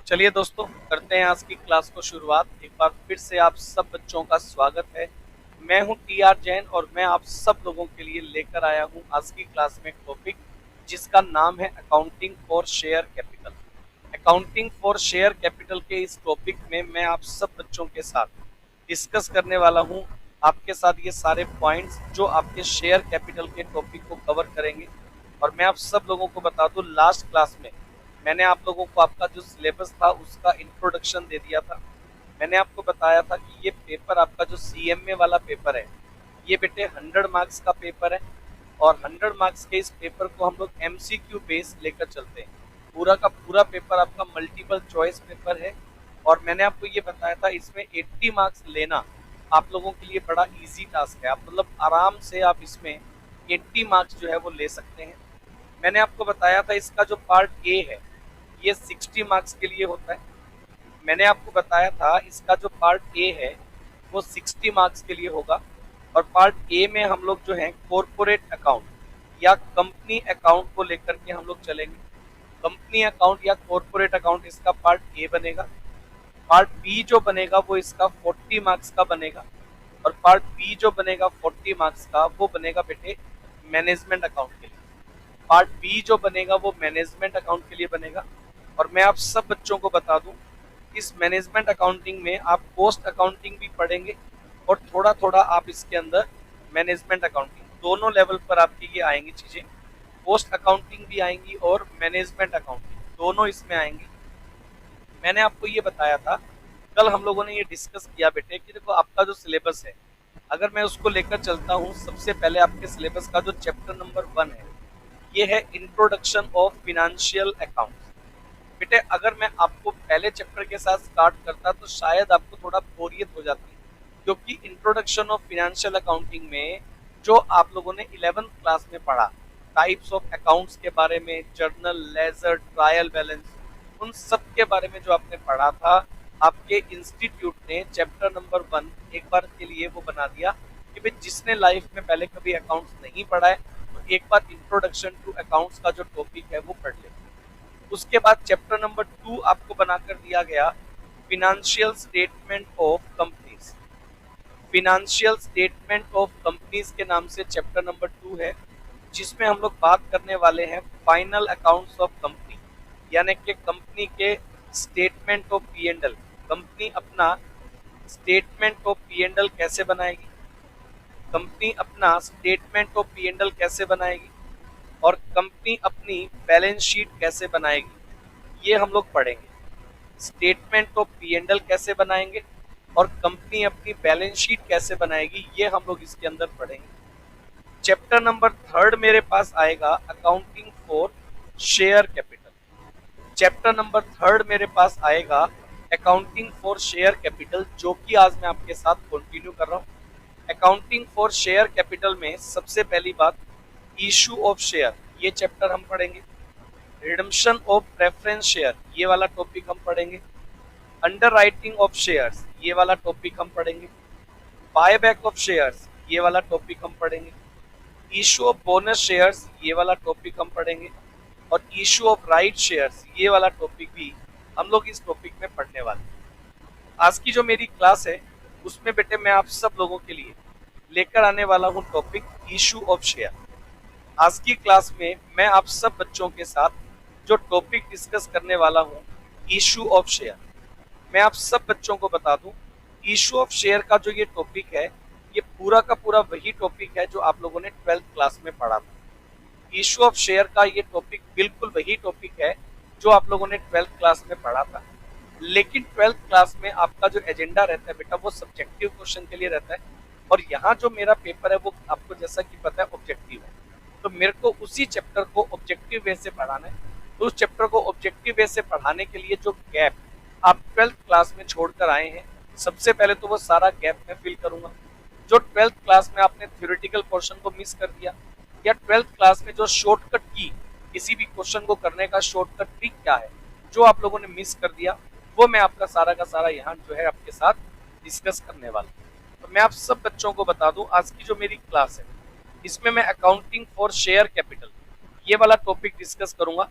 चलिए दोस्तों, करते हैं आज की क्लास को शुरुआत। एक बार फिर से आप सब बच्चों का स्वागत है। मैं हूं टीआर जैन और मैं आप सब लोगों के लिए लेकर आया हूं आज की क्लास में एक टॉपिक जिसका नाम है accounting for share capital. Accounting for share capital के इस टॉपिक में मैं आप सब बच्चों के साथ डिस्कस करने वाला हूं। आपके साथ ये सारे पॉइंट्स जो आपके शेयर कैपिटल के टॉपिक को कवर करेंगे। और मैं आप सब लोगों को बता दूं, लास्ट क्लास में मैंने आप लोगों को आपका जो सिलेबस था उसका इंट्रोडक्शन दे दिया था। मैंने आपको बताया था कि ये पेपर आपका जो सीएमए वाला पेपर है, ये बेटे 100 मार्क्स का पेपर है। और 100 मार्क्स के इस पेपर को हम लोग एमसीक्यू बेस लेकर चलते हैं। पूरा का पूरा पेपर आपका मल्टीपल चॉइस पेपर है। और मैंने आपको ये बताया था इसमें 80 मार्क्स लेना आप लोगों के लिए बड़ा इजी टास्क है। आप मतलब आराम से आप इसमें 80 मार्क्स जो है वो ले सकते हैं। मैंने आपको बताया था इसका जो पार्ट ए है ये 60 मार्क्स के लिए होता है। मैंने आपको बताया था इसका जो पार्ट ए है वो 60 मार्क्स के लिए होगा। और पार्ट ए में हम लोग जो है कॉरपोरेट अकाउंट या कंपनी अकाउंट को लेकर के हम लोग चलेंगे। कंपनी अकाउंट या कॉरपोरेट अकाउंट इसका पार्ट ए बनेगा। पार्ट बी जो बनेगा वो इसका 40 मार्क्स का बनेगा। और पार्ट बी जो बनेगा 40 मार्क्स का वो बनेगा बेटे मैनेजमेंट अकाउंट के लिए। पार्ट बी जो बनेगा वो मैनेजमेंट अकाउंट के लिए बनेगा। और मैं आप सब बच्चों को बता दूं, इस मैनेजमेंट अकाउंटिंग में आप कॉस्ट अकाउंटिंग भी पढ़ेंगे और थोड़ा थोड़ा आप इसके अंदर मैनेजमेंट अकाउंटिंग दोनों लेवल पर आपकी ये आएंगी चीज़ें। कॉस्ट अकाउंटिंग भी आएंगी और मैनेजमेंट अकाउंटिंग दोनों इसमें आएंगी। मैंने आपको ये बताया था, कल हम लोगों ने ये डिस्कस किया बेटे कि देखो आपका जो सिलेबस है अगर मैं उसको लेकर चलता हूँ, सबसे पहले आपके सिलेबस का जो चैप्टर नंबर 1 है ये है इंट्रोडक्शन ऑफ फिनेंशियल अकाउंट्स। बेटे अगर मैं आपको पहले चैप्टर के साथ स्टार्ट करता तो शायद आपको थोड़ा बोरियत हो जाती, क्योंकि इंट्रोडक्शन ऑफ फिनेंशियल अकाउंटिंग में जो आप लोगों ने 11th क्लास में पढ़ा, टाइप्स ऑफ अकाउंट्स के बारे में, जर्नल, लेजर, ट्रायल बैलेंस, उन सब के बारे में जो आपने पढ़ा था, आपके इंस्टीट्यूट ने चैप्टर नंबर 1 एक बार के लिए वो बना दिया कि भाई जिसने लाइफ में पहले कभी अकाउंट्स नहीं पढ़ा है तो एक बार इंट्रोडक्शन टू अकाउंट्स का जो टॉपिक है वो पढ़ ले। उसके बाद चैप्टर नंबर 2 आपको बनाकर दिया गया financial statement of companies. Financial statement of companies के नाम से चैप्टर नंबर 2 है, जिसमें हम लोग बात करने वाले हैं फाइनल अकाउंट्स ऑफ कंपनी, यानी कि कंपनी के statement of P and L. Company अपना statement of P and L कैसे बनाएगी, कंपनी अपना statement of P and L कैसे बनाएगी, और कंपनी अपनी बैलेंस शीट कैसे बनाएगी, ये हम लोग पढ़ेंगे। Statement of P and L कैसे बनाएंगे और कंपनी अपनी बैलेंस शीट कैसे बनाएगी, ये हम लोग इसके अंदर पढ़ेंगे। चैप्टर नंबर 3 मेरे पास आएगा accounting for share capital. Chapter number 3 मेरे पास आएगा अकाउंटिंग फॉर शेयर कैपिटल, जो कि आज मैं आपके साथ कंटिन्यू कर रहा हूँ। अकाउंटिंग फॉर शेयर कैपिटल में सबसे पहली बात इशू ऑफ शेयर, ये चैप्टर हम पढ़ेंगे। रिडम्पशन ऑफ प्रेफरेंस शेयर, ये वाला टॉपिक हम पढ़ेंगे। अंडर राइटिंग ऑफ शेयर्स, ये वाला टॉपिक हम पढ़ेंगे। बायबैक ऑफ शेयर्स, ये वाला टॉपिक हम पढ़ेंगे। इशू ऑफ बोनस शेयर्स, ये वाला टॉपिक हम पढ़ेंगे। और इशू ऑफ राइट शेयर्स, ये वाला टॉपिक भी हम लोग इस टॉपिक में पढ़ने वाले हैं। आज की जो मेरी क्लास है उसमें बेटे मैं आप सब लोगों के लिए लेकर आने वाला हूँ टॉपिक इशू ऑफ शेयर। आज की क्लास में मैं आप सब बच्चों के साथ जो टॉपिक डिस्कस करने वाला हूँ इशू ऑफ शेयर, मैं आप सब बच्चों को बता दूं, इशू ऑफ शेयर का जो ये टॉपिक है ये पूरा का पूरा वही टॉपिक है जो आप लोगों ने 12th क्लास में पढ़ा था। इशू ऑफ शेयर का ये टॉपिक बिल्कुल वही टॉपिक है जो आप लोगों ने 12th क्लास में पढ़ा था। लेकिन 12th क्लास में आपका जो एजेंडा रहता है बेटा वो सब्जेक्टिव क्वेश्चन के लिए रहता है, और यहाँ जो मेरा पेपर है वो आपको जैसा कि पता है ऑब्जेक्टिव है। तो मेरे को उसी चैप्टर को ऑब्जेक्टिव वे से पढ़ाना है। तो उस चैप्टर को ऑब्जेक्टिव वे से पढ़ाने के लिए जो गैप आप 12th क्लास में छोड़कर आए हैं, सबसे पहले तो वो सारा गैप मैं फिल करूंगा। जो 12th क्लास में आपने थ्योरेटिकल पोर्शन को मिस कर दिया, या 12th क्लास में जो शॉर्टकट की, किसी भी क्वेश्चन को करने का शॉर्टकट ट्रिक क्या है, जो आप लोगों ने मिस कर दिया, वो मैं आपका सारा का सारा यहाँ जो है आपके साथ डिस्कस करने वाला हूँ। तो मैं आप सब बच्चों को बता दूं, आज की जो मेरी क्लास है इसमें मैं अकाउंटिंग फॉर शेयर कैपिटल ये वाला टॉपिक डिस्कस करूंगा।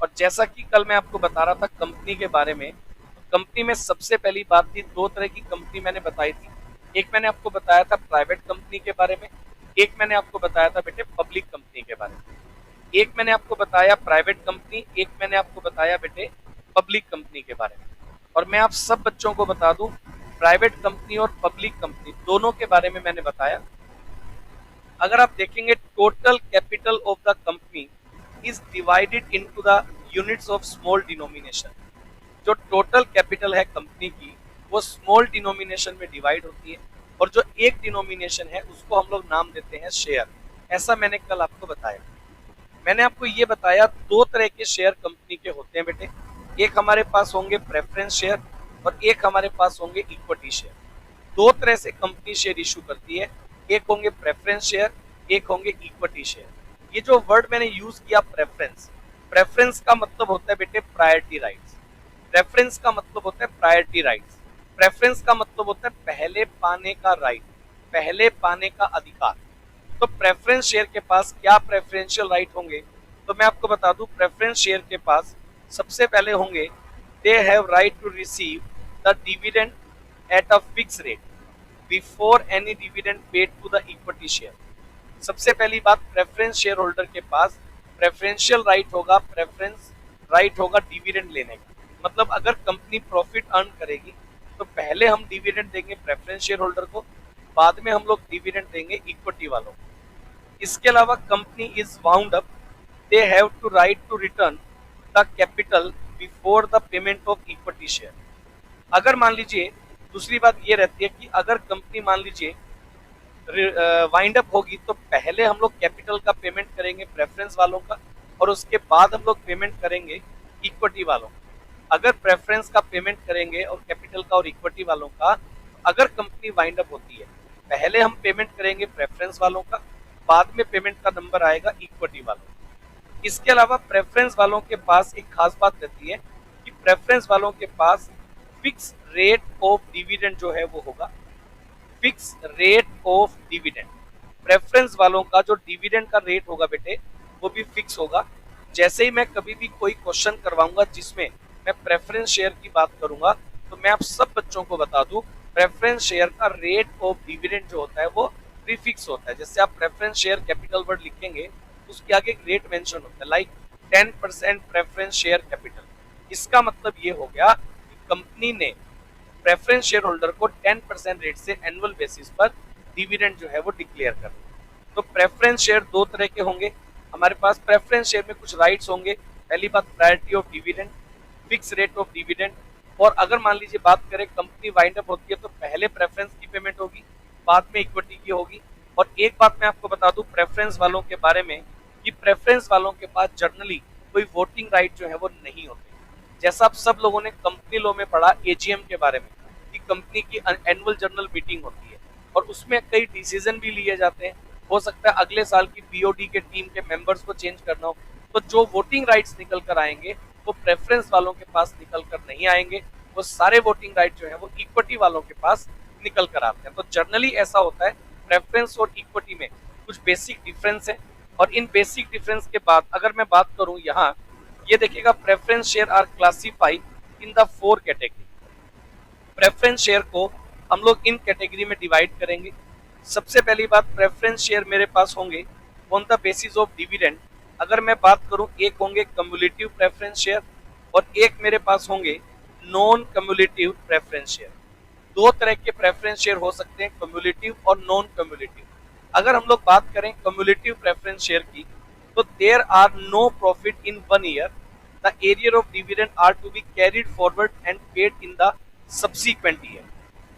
और जैसा कि कल मैं आपको बता रहा था कंपनी के बारे में, कंपनी में सबसे पहली बात थी, दो तरह की कंपनी मैंने बताई थी। एक मैंने आपको बताया था प्राइवेट कंपनी के बारे में, एक मैंने आपको बताया था बेटे पब्लिक कंपनी के बारे में। एक मैंने आपको बताया प्राइवेट कंपनी, एक मैंने आपको बताया बेटे पब्लिक कंपनी के बारे में। और मैं आप सब बच्चों को बता दूं, प्राइवेट कंपनी और पब्लिक कंपनी दोनों के बारे में मैंने बताया। अगर आप देखेंगे total capital of the company is divided into the units of small denomination. जो टोटल कैपिटल है कंपनी की वो स्मॉल डिनोमिनेशन में डिवाइड होती है, और जो एक डिनोमिनेशन है उसको हम लोग नाम देते हैं शेयर। ऐसा मैंने कल आपको बताया। मैंने आपको ये बताया दो तरह के शेयर कंपनी के होते हैं बेटे, एक हमारे पास होंगे प्रेफरेंस शेयर और एक हमारे पास होंगे इक्विटी शेयर। दो तरह से कंपनी शेयर इशू करती है, एक होंगे प्रेफरेंस शेयर, एक होंगे इक्विटी शेयर। ये जो वर्ड मैंने यूज किया प्रेफरेंस, प्रेफरेंस का मतलब होता है बेटे प्रायोरिटी राइट्स। प्रेफरेंस का मतलब होता है प्रायोरिटी राइट्स। प्रेफरेंस का मतलब होता है पहले पाने का राइट, पहले पाने का अधिकार। तो प्रेफरेंस शेयर के पास क्या प्रेफरेंशियल राइट होंगे, तो मैं आपको बता दूं प्रेफरेंस शेयर के पास सबसे पहले होंगे they have right to receive the dividend at a fix rate before any dividend paid to the equity share. सबसे पहली बात, प्रेफरेंस शेयर होल्डर के पास प्रेफरेंशियल राइट होगा, प्रेफरेंस राइट होगा डिविडेंड लेने का। मतलब अगर कंपनी प्रॉफिट अर्न करेगी तो पहले हम डिविडेंड देंगे प्रेफरेंस शेयर होल्डर को, बाद में हम लोग डिविडेंड देंगे इक्विटी वालों को। इसके अलावा company is wound up, they have to right to return the capital before the payment of equity share. अगर मान लीजिए, दूसरी बात ये रहती है कि अगर कंपनी मान लीजिए वाइंड अप होगी तो पहले हम लोग कैपिटल का पेमेंट करेंगे प्रेफरेंस वालों का, और उसके बाद हम लोग पेमेंट करेंगे इक्विटी वालों का। अगर प्रेफरेंस का पेमेंट करेंगे और कैपिटल का और इक्विटी वालों का, अगर कंपनी वाइंड अप होती है पहले हम पेमेंट करेंगे प्रेफरेंस वालों का, बाद में पेमेंट का नंबर आएगा इक्विटी वालों का। इसके अलावा प्रेफरेंस वालों के पास एक खास बात रहती है कि प्रेफरेंस वालों के पास फिक्स रेट ऑफ डिविडेंड जो है वो होगा, fix rate of dividend. Preference वालों का जो डिविडेंड का रेट होगा बेटे वो भी फिक्स होगा। जैसे ही मैं कभी भी कोई क्वेश्चन करवाऊंगा जिसमें मैं प्रेफरेंस शेयर की बात करूंगा तो मैं आप सब बच्चों को बता दूं प्रेफरेंस शेयर का रेट ऑफ डिविडेंड जो होता है वो प्रीफिक्स होता है। जैसे आप प्रेफरेंस शेयर कैपिटल वर्ड लिखेंगे उसके आगे एक रेट मेंशन होता है, लाइक 10% प्रेफरेंस शेयर कैपिटल। इसका मतलब ये हो गया कि कंपनी ने प्रेफरेंस शेयर होल्डर को 10% रेट से एनुअल बेसिस पर डिविडेंड जो है वो डिक्लेयर कर। तो प्रेफरेंस शेयर दो तरह के होंगे हमारे पास। प्रेफरेंस शेयर में कुछ राइट्स होंगे, पहली बात priority of dividend, fix rate of dividend. और अगर मान लीजिए बात करें कंपनी वाइंड अप होती है तो पहले प्रेफरेंस की पेमेंट होगी, बाद में इक्विटी की होगी। और एक बात मैं आपको बता दूं प्रेफरेंस वालों के बारे में कि प्रेफरेंस वालों के पास जनरली कोई वोटिंग राइट जो है वो नहीं होते। जैसा आप सब लोगों ने कंपनी लॉ में पढ़ा एजीएम के बारे में कि कंपनी की एनुअल जनरल मीटिंग होती है और उसमें कई डिसीजन भी लिए जाते हैं। हो सकता है अगले साल की बीओडी के टीम के मेंबर्स को चेंज करना हो, तो जो वोटिंग राइट्स निकल कर आएंगे वो प्रेफरेंस वालों के पास निकल कर नहीं आएंगे, वो सारे वोटिंग राइट जो है वो इक्विटी वालों के पास निकल कर आते हैं। तो जनरली ऐसा होता है प्रेफरेंस और इक्विटी में कुछ बेसिक डिफरेंस है। और इन बेसिक डिफरेंस के बाद अगर मैं बात करूं यहाँ, ये देखिएगा preference share are classified in the 4 category. Preference share को हम लोग इन कैटेगरी में डिवाइड करेंगे। सबसे पहली बात, प्रेफरेंस शेयर मेरे पास होंगे on the basis of dividend. अगर मैं बात करूं, एक होंगे कम्युलेटिव प्रेफरेंस शेयर और एक मेरे पास होंगे नॉन कम्युलेटिव प्रेफरेंस शेयर। दो तरह के प्रेफरेंस शेयर हो सकते हैं, कम्युलेटिव और नॉन कम्युलेटिव। अगर हम लोग बात करें कम्युलेटिव प्रेफरेंस शेयर की, तो there are no profit in 1 year, the arrear of dividend are to be carried forward and paid in the subsequent year.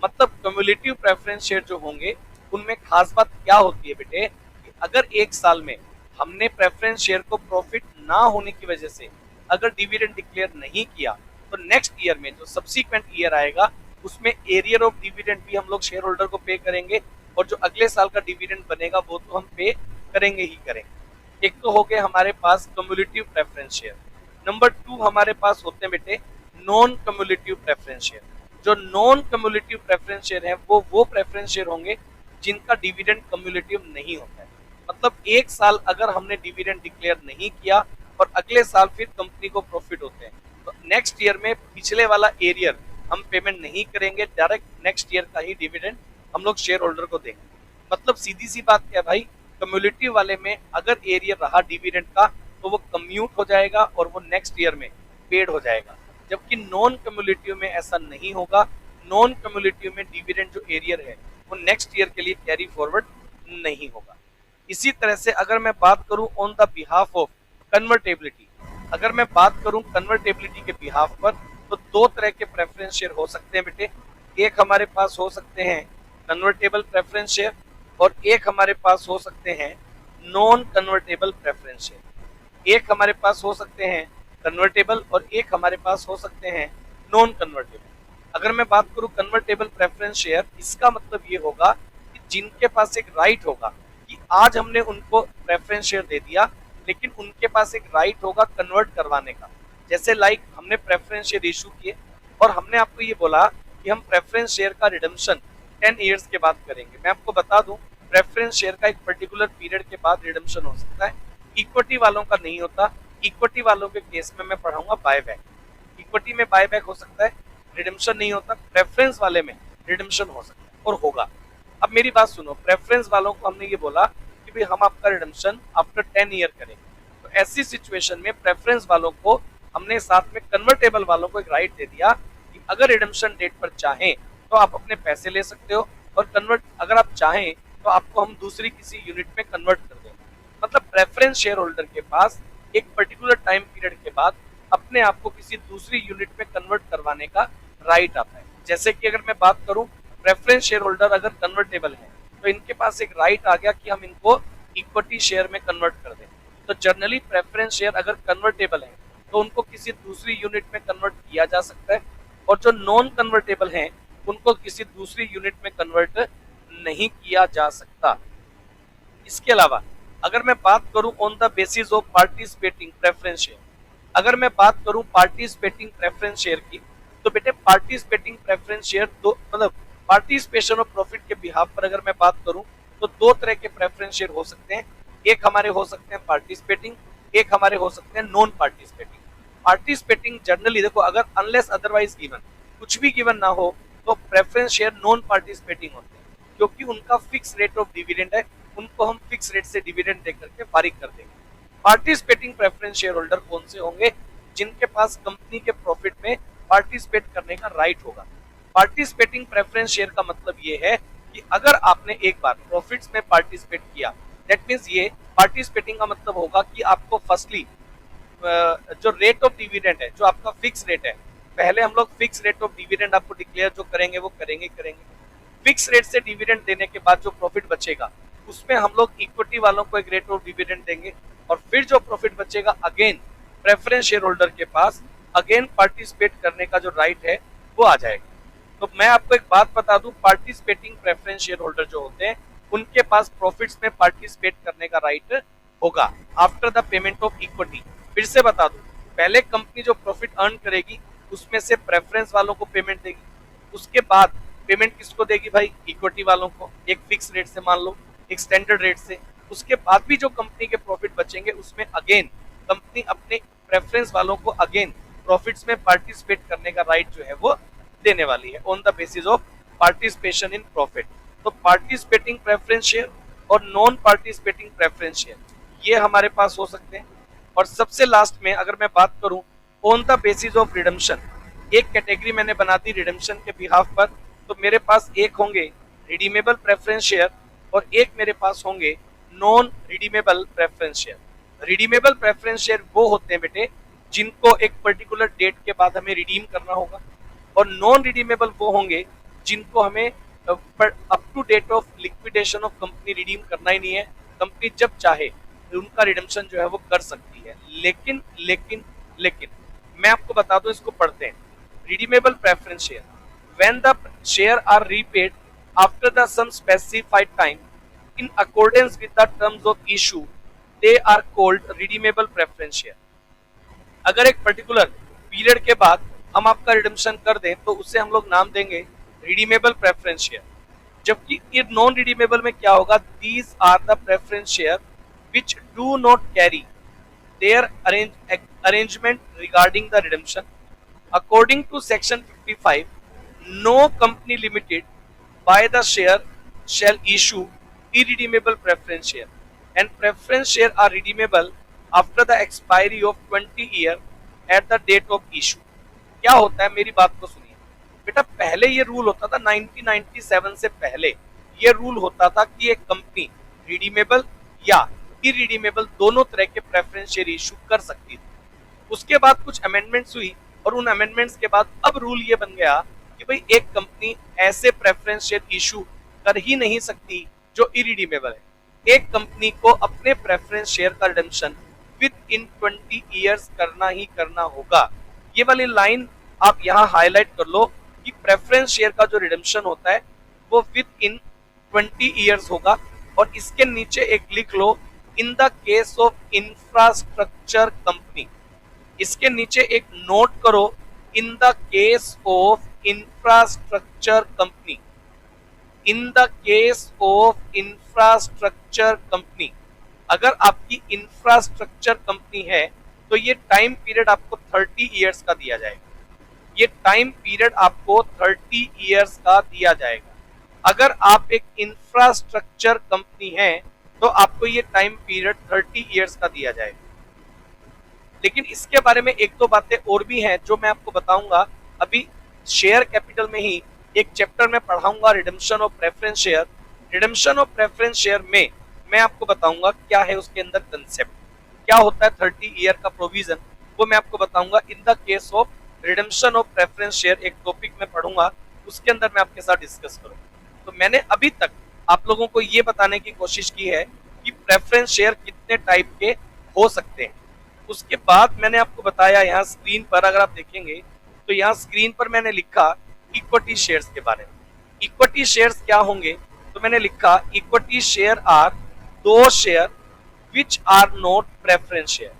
मतलब कम्युलेटिव प्रेफरेंस शेयर जो होंगे उनमें खास बात क्या होती है बेटे कि अगर एक साल में हमने प्रेफरेंस शेयर को प्रॉफिट ना होने की वजह से अगर डिविडेंड डिक्लेयर नहीं किया तो नेक्स्ट ईयर में जो सब्सीक्वेंट ईयर आएगा उसमें एरियर ऑफ डिविडेंड भी हम लोग शेयर होल्डर को पे करेंगे, और जो अगले साल का डिविडेंड बनेगा वो तो हम पे करेंगे ही करेंगे। एक तो हो गए हमारे पास कम्युलेटिव प्रेफरेंस शेयर। नंबर 2 हमारे पास होते हैं बेटे नॉन कम्युलेटिव प्रेफरेंस शेयर। जो नॉन कम्युलेटिव प्रेफरेंस शेयर है वो प्रेफरेंस शेयर होंगे जिनका डिविडेंड कम्युलेटिव नहीं होता है। मतलब एक साल अगर हमने डिविडेंड डिक्लेयर नहीं किया और अगले साल फिर कंपनी को प्रॉफिट होते हैं, तो नेक्स्ट ईयर में पिछले वाला एरियर हम पेमेंट नहीं करेंगे, डायरेक्ट नेक्स्ट ईयर का ही डिविडेंड हम लोग शेयर होल्डर को देंगे। मतलब सीधी सी बात क्या है भाई, कम्युलेटिव वाले में अगर एरियर रहा डिविडेंड का तो वो कम्यूट हो जाएगा और वो नेक्स्ट ईयर में पेड हो जाएगा, जबकि नॉन कम्युलेटिव में ऐसा नहीं होगा। नॉन कम्युलेटिव में डिविडेंड जो एरियर है वो नेक्स्ट ईयर के लिए कैरी फॉरवर्ड नहीं होगा। इसी तरह से अगर मैं बात करूं on the behalf of convertibility, अगर मैं बात करूं कन्वर्टेबिलिटी के बिहाफ पर, तो दो तरह के प्रेफरेंस शेयर हो सकते हैं बेटे। एक हमारे पास हो सकते हैं कन्वर्टेबल प्रेफरेंस शेयर और एक हमारे पास हो सकते हैं नॉन कन्वर्टेबल प्रेफरेंस शेयर। एक हमारे पास हो सकते हैं कन्वर्टेबल और एक हमारे पास हो सकते हैं नॉन कन्वर्टेबल। अगर मैं बात करूं कन्वर्टेबल प्रेफरेंस शेयर, इसका मतलब ये होगा कि जिनके पास एक राइट होगा कि आज हमने उनको प्रेफरेंस शेयर दे दिया, लेकिन उनके पास एक राइट होगा कन्वर्ट करवाने का। जैसे लाइक हमने प्रेफरेंस शेयर इशू किए और हमने आपको ये बोला कि हम प्रेफरेंस शेयर का रिडम्पशन 10 इयर्स के बाद करेंगे। मैं आपको बता दूं, प्रेफरेंस शेयर का एक पर्टिकुलर पीरियड के बाद रिडम्पशन हो सकता है, इक्विटी वालों का नहीं होता। इक्विटी वालों के केस में मैं पढ़ाऊंगा बायबैक। इक्विटी में बायबैक हो सकता है, रिडम्पशन नहीं होता। प्रेफरेंस वाले में रिडम्पशन हो सकता है और होगा। अब मेरी बात सुनो, प्रेफरेंस वालों को हमने ये बोला कि भाई हम आपका रिडम्पशन आफ्टर 10 ईयर करेंगे, तो ऐसी सिचुएशन में प्रेफरेंस वालों को हमने साथ में कन्वर्टेबल वालों को एक राइट दे दिया कि अगर रिडम्पशन डेट पर चाहें तो आप अपने पैसे ले सकते हो, और कन्वर्ट अगर आप चाहें तो आपको हम दूसरी किसी यूनिट में कन्वर्ट कर देंगे। मतलब प्रेफरेंस शेयर होल्डर के पास एक पर्टिकुलर टाइम पीरियड के बाद अपने आप को किसी दूसरी यूनिट में कन्वर्ट करवाने का राइट आता है। जैसे कि अगर मैं बात करूं, प्रेफरेंस शेयर होल्डर अगर कन्वर्टेबल है तो इनके पास एक राइट आ गया कि हम इनको इक्विटी शेयर में कन्वर्ट कर दें। तो जनरली प्रेफरेंस शेयर अगर कन्वर्टेबल है तो उनको किसी दूसरी यूनिट में कन्वर्ट किया जा सकता है, और जो नॉन कन्वर्टेबल हैं उनको किसी दूसरी यूनिट में कन्वर्ट नहीं किया जा सकता। इसके अलावा अगर मैं बात करूं on the basis of participating preference share, अगर मैं बात करूं पार्टिसिपेटिंग प्रेफरेंस शेयर की, तो बेटे पार्टिसिपेटिंग प्रेफरेंस शेयर दो, मतलब पार्टिसिपेशन ऑफ प्रॉफिट के बिहाफ पर अगर मैं बात करूं तो दो तरह के प्रेफरेंस शेयर हो सकते हैं। एक हमारे हो सकते हैं पार्टिसिपेटिंग, एक हमारे हो सकते हैं नॉन पार्टिसिपेटिंग। पार्टिसिपेटिंग जनरली देखो, अगर अनलेस अदरवाइज गिवन, कुछ भी गिवन ना हो, तो प्रेफरेंस शेयर नॉन पार्टिसिपेटिंग होते हैं, क्योंकि उनका फिक्स रेट ऑफ डिविडेंड है, उनको हम फिक्स रेट से डिविडेंड देकर के फारिग कर देंगे। पार्टिसिपेटिंग प्रेफरेंस शेयर होल्डर कौन से होंगे? जिनके पास कंपनी के प्रॉफिट में पार्टिसिपेट करने का राइट होगा। पार्टिसिपेटिंग प्रेफरेंस शेयर का मतलब ये है कि अगर आपने एक बार प्रॉफिट्स में पार्टिसिपेट किया, दैट मींस ये पार्टिसिपेटिंग का मतलब होगा कि आपको फर्स्टली जो रेट ऑफ डिविडेंड है, जो आपका फिक्स रेट है, पहले हम लोग फिक्स रेट ऑफ डिविडेंड आपको डिक्लेयर जो करेंगे वो करेंगे। फिक्स रेट से डिविडेंड देने के बाद जो प्रॉफिट बचेगा उसमें हम लोग इक्विटी वालों को एक रेट ऑफ डिविडेंड देंगे, और फिर जो प्रॉफिट बचेगा अगेन प्रेफरेंस शेयर होल्डर के पास अगेन पार्टिसिपेट करने का जो राइट है वो आ जाएगा। तो मैं आपको एक बात बता दूं, पार्टिसिपेटिंग प्रेफरेंस शेयर होल्डर जो होते हैं उनके पास प्रॉफिट्स में पार्टिसिपेट करने का राइट होगा after the payment of equity. फिर से बता दूं, पहले कंपनी जो प्रॉफिट अर्न करेगी उसमें से प्रेफरेंस वालों को पेमेंट देगी, उसके बाद पेमेंट किसको देगी भाई? इक्विटी वालों को, एक फिक्स रेट से, मान लो एक स्टैंडर्ड रेट से। उसके बाद भी जो कंपनी के प्रॉफिट बचेंगे उसमें अगेन कंपनी अपने प्रेफरेंस वालों को अगेन प्रॉफिट्स में पार्टिसिपेट करने का राइट जो है वो देने वाली है on the basis of participation in profit. तो पार्टिसिपेटिंग प्रेफरेंस शेयर और नॉन पार्टिसिपेटिंग प्रेफरेंस शेयर ये हमारे पास हो सकते हैं। और सबसे लास्ट में अगर मैं बात करूं on the basis of redemption, एक कैटेगरी मैंने बना दी रिडम्पशन के बिहाफ पर, तो मेरे पास एक होंगे रिडीमेबल प्रेफरेंस शेयर और एक मेरे पास होंगे non redeemable preference share. Redeemable preference share वो होते हैं बेटे जिनको एक पर्टिकुलर डेट के बाद हमें रिडीम करना होगा, और नॉन रिडीमेबल वो होंगे जिनको हमें up to date of liquidation of company redeem करना ही नहीं है। कंपनी जब चाहे उनका रिडम्पशन जो है वो कर सकती है। लेकिन लेकिन लेकिन मैं आपको बता दूं, इसको पढ़ते हैं। Redeemable preference share, when the share are repaid after the some specified time in accordance with the terms of issue, they are called redeemable preference share। अगर एक पर्टिकुलर पीरियड के बाद हम आपका रिडम्पशन कर दें तो उससे हम लोग नाम देंगे रिडीमेबल प्रेफरेंस शेयर। जबकि नॉन रिडीमेबल में क्या होगा? These are the preference share which do not carry their arrangement regarding the redemption. According to section 55, no company limited by the share shall issue irredeemable preference share, and preference share are redeemable after the expiry of 20 year at the date of issue. क्या होता है, मेरी बात को सुनिए बेटा। पहले ये रूल होता था 1997 से पहले ये रूल होता था कि एक कंपनी रिडीमेबल या इरिडीमेबल दोनों तरह के प्रेफरेंस शेयर इशू कर सकती थी। उसके बाद कुछ अमेंडमेंट्स हुई और उन अमेंडमेंट्स के बाद अब रूल ये बन गया कि भाई एक कंपनी ऐसे प्रेफरेंस शेयर इशू कर ही नहीं सकती जो इरिडीमेबल है। एक कंपनी को अपने प्रेफरेंस शेयर का रिडेम्पशन विद इन 20 ईयर्स करना ही करना होगा। ये वाली लाइन आप यहाँ हाईलाइट कर लो कि प्रेफरेंस शेयर का जो रिडेम्पशन होता है वो विद इन 20 ईयर्स होगा। और इसके नीचे एक लिख लो, in the case of infrastructure company. इसके नीचे एक नोट करो, in the case of infrastructure company. In the case of infrastructure company, अगर आपकी इंफ्रास्ट्रक्चर कंपनी है तो ये टाइम पीरियड आपको 30 ईयर्स का दिया जाएगा। ये टाइम पीरियड आपको 30 ईयर्स का दिया जाएगा। अगर आप एक इंफ्रास्ट्रक्चर कंपनी है तो आपको ये टाइम पीरियड 30 ईयर्स का दिया जाएगा। लेकिन इसके बारे में एक दो बातें और भी हैं जो मैं आपको बताऊंगा। अभी शेयर कैपिटल में ही एक चैप्टर में पढ़ाऊंगा redemption of preference share. Redemption of preference share में मैं आपको बताऊंगा क्या है उसके अंदर कंसेप्ट, क्या होता है 30 ईयर का प्रोविजन, वो मैं आपको बताऊंगा। इन the case of redemption of preference share एक टॉपिक में पढ़ूंगा, उसके अंदर मैं आपके साथ डिस्कस करूंगा। तो मैंने अभी तक आप लोगों को ये बताने की कोशिश की है कि प्रेफरेंस शेयर कितने टाइप के हो सकते हैं। उसके बाद मैंने आपको बताया, यहाँ स्क्रीन पर अगर आप देखेंगे तो यहाँ स्क्रीन पर मैंने लिखा इक्विटी शेयर्स के बारे में। इक्विटी शेयर्स क्या होंगे, तो मैंने लिखा इक्विटी शेयर आर दो share which are not preference share.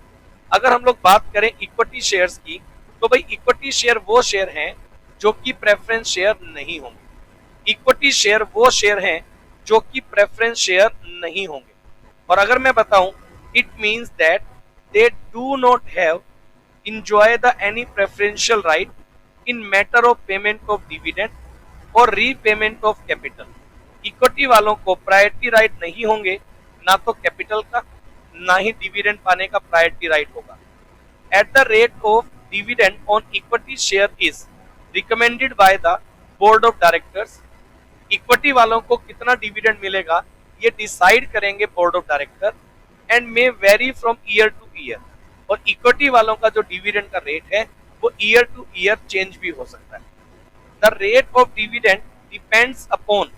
अगर हम लोग बात करें इक्विटी शेयर्स की तो भाई इक्विटी शेयर वो शेयर हैं जो कि प्रेफरेंस शेयर नहीं होंगे। इक्विटी शेयर वो शेयर हैं जो कि प्रेफरेंस शेयर नहीं होंगे। और अगर मैं बताऊं, it means that they do not have enjoy the any preferential right in matter of payment of dividend or repayment of capital। Equity वालों को प्रायोरिटी राइट नहीं होंगे, ना तो कैपिटल का ना ही डिविडेंड पाने का प्रायोरिटी राइट होगा। At the rate of dividend on equity share is recommended by the board of directors. Equity वालों को कितना डिविडेंड मिलेगा ये डिसाइड करेंगे board of director and may very from year two year. और इक्विटी वालों का जो डिविडेंड का रेट है वो ईयर टू ईयर चेंज भी हो सकता है। The rate of dividend depends upon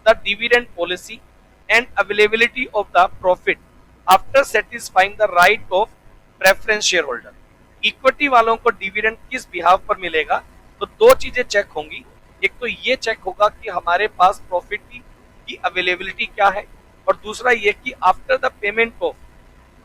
the dividend policy and availability of the profit after satisfying the right of preference share holder. Equity वालों को डिविडेंड किस बिहाव पर मिलेगा, तो दो चीजें चेक होंगी। एक तो ये चेक होगा कि हमारे पास प्रॉफिट की अवेलेबिलिटी क्या है, और दूसरा ये कि आफ्टर द पेमेंट ऑफ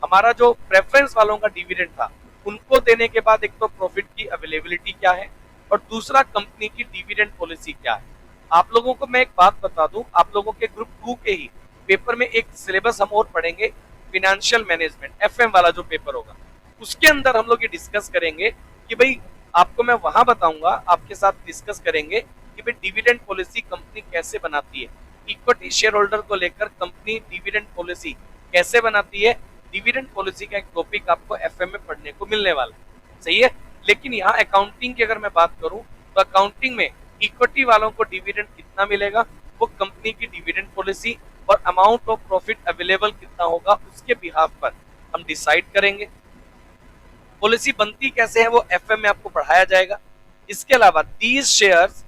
हमारा जो प्रेफरेंस वालों का डिविडेंड था उनको देने के बाद एक तो प्रॉफिट की अवेलेबिलिटी क्या है और दूसरा कंपनी की डिविडेंड पॉलिसी क्या है। आप लोगों को मैं एक बात बता दूं, आप लोगों के ग्रुप 2 के ही पेपर में एक सिलेबस हम और पढ़ेंगे, फिनेंशियल मैनेजमेंट एफएम वाला जो पेपर होगा उसके अंदर हम लोग ये डिस्कस करेंगे कि भाई आपको मैं वहां बताऊंगा, आपके साथ डिस्कस करेंगे कि भाई डिविडेंड पॉलिसी कंपनी कैसे बनाती है, इक्विटी शेयर होल्डर को लेकर कंपनी डिविडेंड पॉलिसी कैसे बनाती है। डिविडेंड पॉलिसी का एक टॉपिक आपको एफएम में पढ़ने को मिलने वाला है, सही है। लेकिन यहाँ अकाउंटिंग की अगर मैं बात करूं तो अकाउंटिंग में इक्विटी वालों को डिविडेंड कितना मिलेगा वो कंपनी की डिविडेंड पॉलिसी और अमाउंट ऑफ प्रॉफिट अवेलेबल कितना होगा उसके बिहाफ पर हम डिसाइड करेंगे। पॉलिसी बनती कैसे है वो एफएम में आपको पढ़ाया जाएगा। इसके अलावा these shares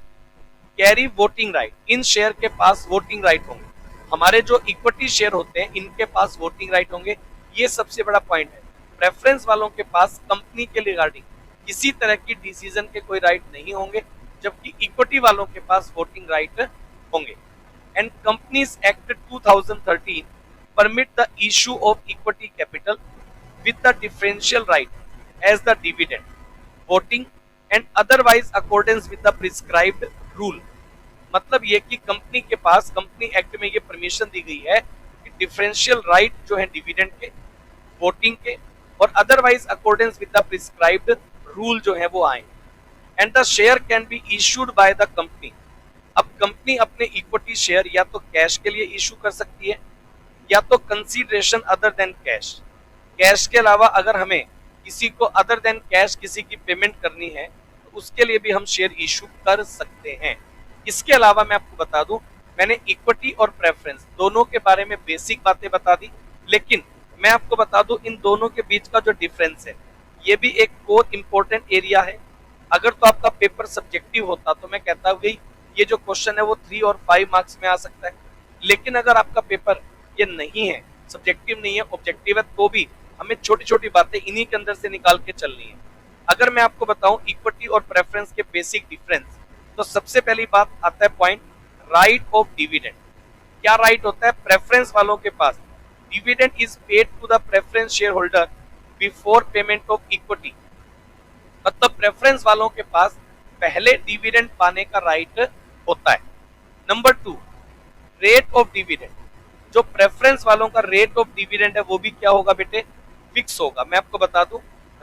carry voting right, in share के पास वोटिंग राइट होंगे। हमारे जो इक्विटी शेयर होते हैं इनके पास वोटिंग राइट होंगे, ये सबसे बड़ा पॉइंट है। प्रेफरेंस वालों के पास कंपनी के रिगार्डिंग किसी तरह की डिसीजन के कोई राइट नहीं होंगे, जबकि इक्विटी वालों के पास वोटिंग राइट होंगे। And companies act 2013 permit the issue of equity capital with the differential right as the dividend, voting and otherwise accordance with the prescribed rule. मतलब ये कि कंपनी के पास, कंपनी एक्ट में ये परमिशन दी गई है कि डिफरेंशियल राइट जो है डिविडेंड के, वोटिंग के और otherwise according with the prescribed rule जो है वो आए। And the share can be issued by the company. अब कंपनी अपने इक्विटी शेयर या तो कैश के लिए इशू कर सकती है या तो consideration other than cash. Cash के अलावा अगर हमें किसी को अदर देन कैश किसी की पेमेंट करनी है तो उसके लिए भी हम शेयर इशू कर सकते हैं। इसके अलावा मैं आपको बता दूं, मैंने इक्विटी और प्रेफरेंस दोनों के बारे में बेसिक बातें बता दी, लेकिन मैं आपको बता दूं इन दोनों के बीच का जो डिफरेंस है ये भी एक कोर इंपॉर्टेंट एरिया है। अगर तो आपका पेपर सब्जेक्टिव होता तो मैं कहता भाई ये जो क्वेश्चन है वो 3 और 5 मार्क्स में आ सकता है, लेकिन अगर आपका पेपर ये नहीं है, सब्जेक्टिव नहीं है, ऑब्जेक्टिव है, तो भी हमें छोटी छोटी बातें इन्हीं के अंदर से निकाल के चलनी है। अगर मैं आपको बताऊं इक्विटी और प्रेफरेंस के बेसिक डिफरेंस, तो सबसे पहली बात आता है पॉइंट राइट ऑफ डिविडेंड। क्या राइट होता है? प्रेफरेंस वालों के पास dividend is paid to the preference share holder before payment of equity. मतलब प्रेफरेंस वालों के पास पहले डिविडेंड पाने का राइट होता है। Number 2, rate of dividend. जो प्रेफरेंस वालों का रेट ऑफ डिविडेंड है वो भी क्या होगा बेटे? फिक्स होगा। मैं आपको बता दूं